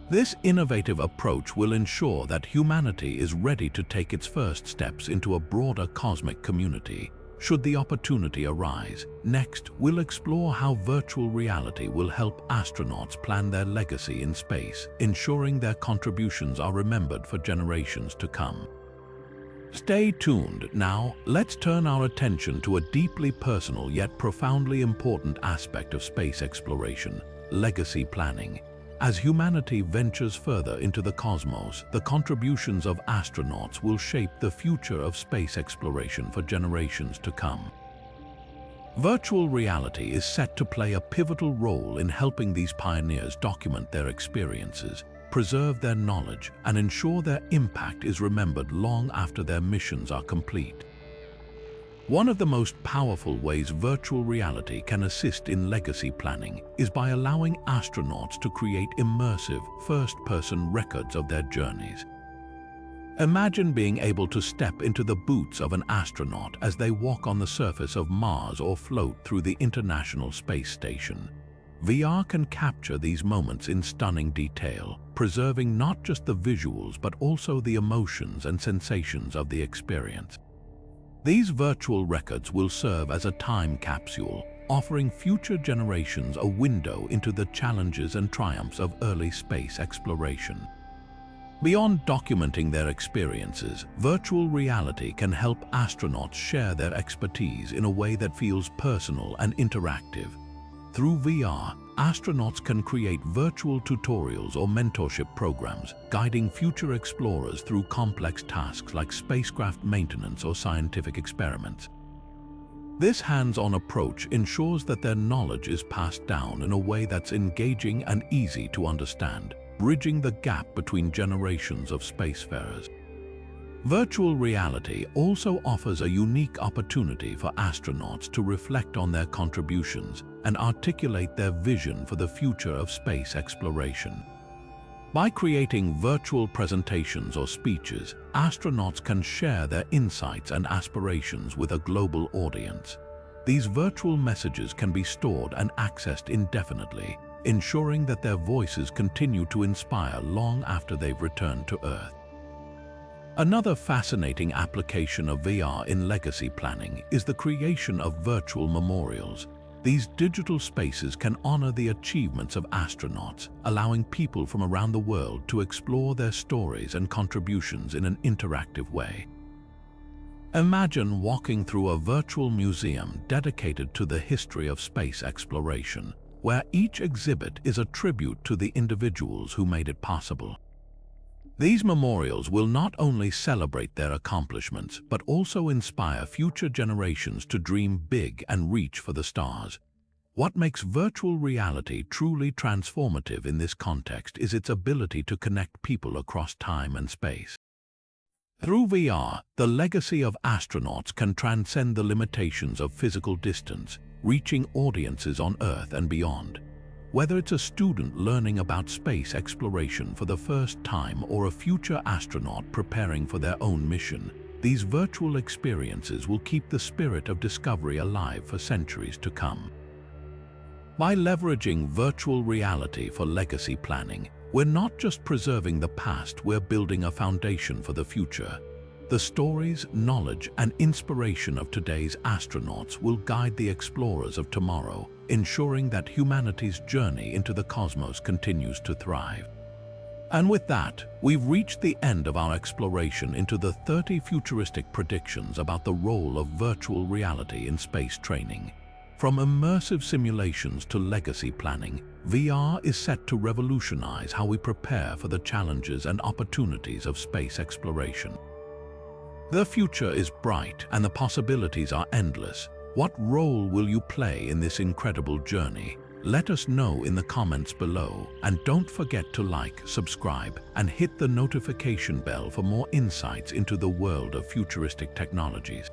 This innovative approach will ensure that humanity is ready to take its first steps into a broader cosmic community, should the opportunity arise. Next, we'll explore how virtual reality will help astronauts plan their legacy in space, ensuring their contributions are remembered for generations to come. Stay tuned. Now, let's turn our attention to a deeply personal yet profoundly important aspect of space exploration: legacy planning. As humanity ventures further into the cosmos, the contributions of astronauts will shape the future of space exploration for generations to come. Virtual reality is set to play a pivotal role in helping these pioneers document their experiences, preserve their knowledge, and ensure their impact is remembered long after their missions are complete. One of the most powerful ways virtual reality can assist in legacy planning is by allowing astronauts to create immersive, first-person records of their journeys. Imagine being able to step into the boots of an astronaut as they walk on the surface of Mars or float through the International Space Station. VR can capture these moments in stunning detail, preserving not just the visuals but also the emotions and sensations of the experience. These virtual records will serve as a time capsule, offering future generations a window into the challenges and triumphs of early space exploration. Beyond documenting their experiences, virtual reality can help astronauts share their expertise in a way that feels personal and interactive. Through VR, astronauts can create virtual tutorials or mentorship programs, guiding future explorers through complex tasks like spacecraft maintenance or scientific experiments. This hands-on approach ensures that their knowledge is passed down in a way that's engaging and easy to understand, bridging the gap between generations of spacefarers. Virtual reality also offers a unique opportunity for astronauts to reflect on their contributions and articulate their vision for the future of space exploration. By creating virtual presentations or speeches, astronauts can share their insights and aspirations with a global audience. These virtual messages can be stored and accessed indefinitely, ensuring that their voices continue to inspire long after they've returned to Earth. Another fascinating application of VR in legacy planning is the creation of virtual memorials. These digital spaces can honor the achievements of astronauts, allowing people from around the world to explore their stories and contributions in an interactive way. Imagine walking through a virtual museum dedicated to the history of space exploration, where each exhibit is a tribute to the individuals who made it possible. These memorials will not only celebrate their accomplishments, but also inspire future generations to dream big and reach for the stars. What makes virtual reality truly transformative in this context is its ability to connect people across time and space. Through VR, the legacy of astronauts can transcend the limitations of physical distance, reaching audiences on Earth and beyond. Whether it's a student learning about space exploration for the first time or a future astronaut preparing for their own mission, these virtual experiences will keep the spirit of discovery alive for centuries to come. By leveraging virtual reality for legacy planning, we're not just preserving the past, we're building a foundation for the future. The stories, knowledge, and inspiration of today's astronauts will guide the explorers of tomorrow, ensuring that humanity's journey into the cosmos continues to thrive. And with that, we've reached the end of our exploration into the 30 futuristic predictions about the role of virtual reality in space training. From immersive simulations to legacy planning, VR is set to revolutionize how we prepare for the challenges and opportunities of space exploration. The future is bright and the possibilities are endless. What role will you play in this incredible journey? Let us know in the comments below, and don't forget to like, subscribe, and hit the notification bell for more insights into the world of futuristic technologies.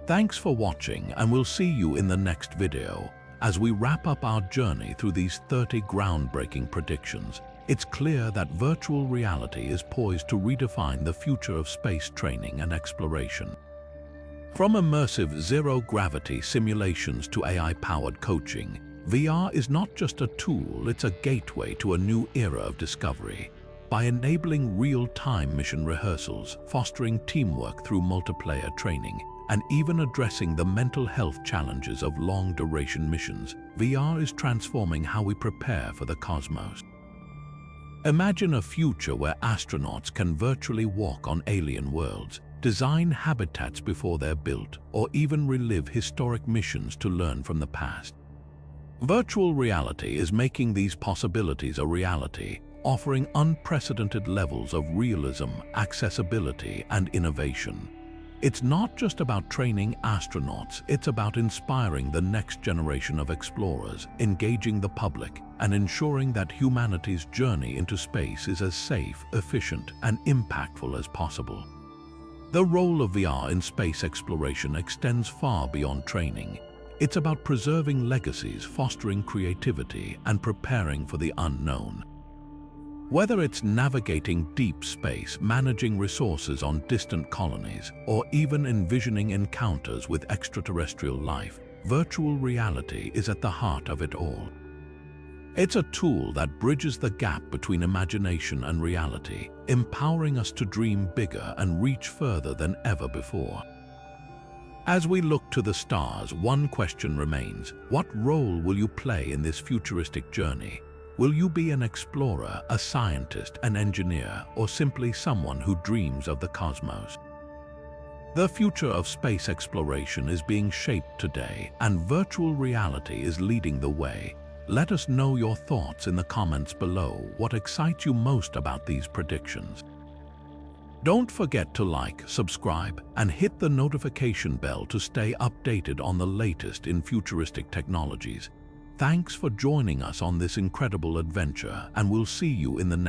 Thanks for watching, and we'll see you in the next video. As we wrap up our journey through these 30 groundbreaking predictions, it's clear that virtual reality is poised to redefine the future of space training and exploration. From immersive zero-gravity simulations to AI-powered coaching, VR is not just a tool, it's a gateway to a new era of discovery. By enabling real-time mission rehearsals, fostering teamwork through multiplayer training, and even addressing the mental health challenges of long-duration missions, VR is transforming how we prepare for the cosmos. Imagine a future where astronauts can virtually walk on alien worlds, design habitats before they're built, or even relive historic missions to learn from the past. Virtual reality is making these possibilities a reality, offering unprecedented levels of realism, accessibility, and innovation. It's not just about training astronauts, it's about inspiring the next generation of explorers, engaging the public, and ensuring that humanity's journey into space is as safe, efficient, and impactful as possible. The role of VR in space exploration extends far beyond training. It's about preserving legacies, fostering creativity, and preparing for the unknown. Whether it's navigating deep space, managing resources on distant colonies, or even envisioning encounters with extraterrestrial life, virtual reality is at the heart of it all. It's a tool that bridges the gap between imagination and reality, empowering us to dream bigger and reach further than ever before. As we look to the stars, one question remains: what role will you play in this futuristic journey? Will you be an explorer, a scientist, an engineer, or simply someone who dreams of the cosmos? The future of space exploration is being shaped today, and virtual reality is leading the way. Let us know your thoughts in the comments below. What excites you most about these predictions? Don't forget to like, subscribe, and hit the notification bell to stay updated on the latest in futuristic technologies. Thanks for joining us on this incredible adventure, and we'll see you in the next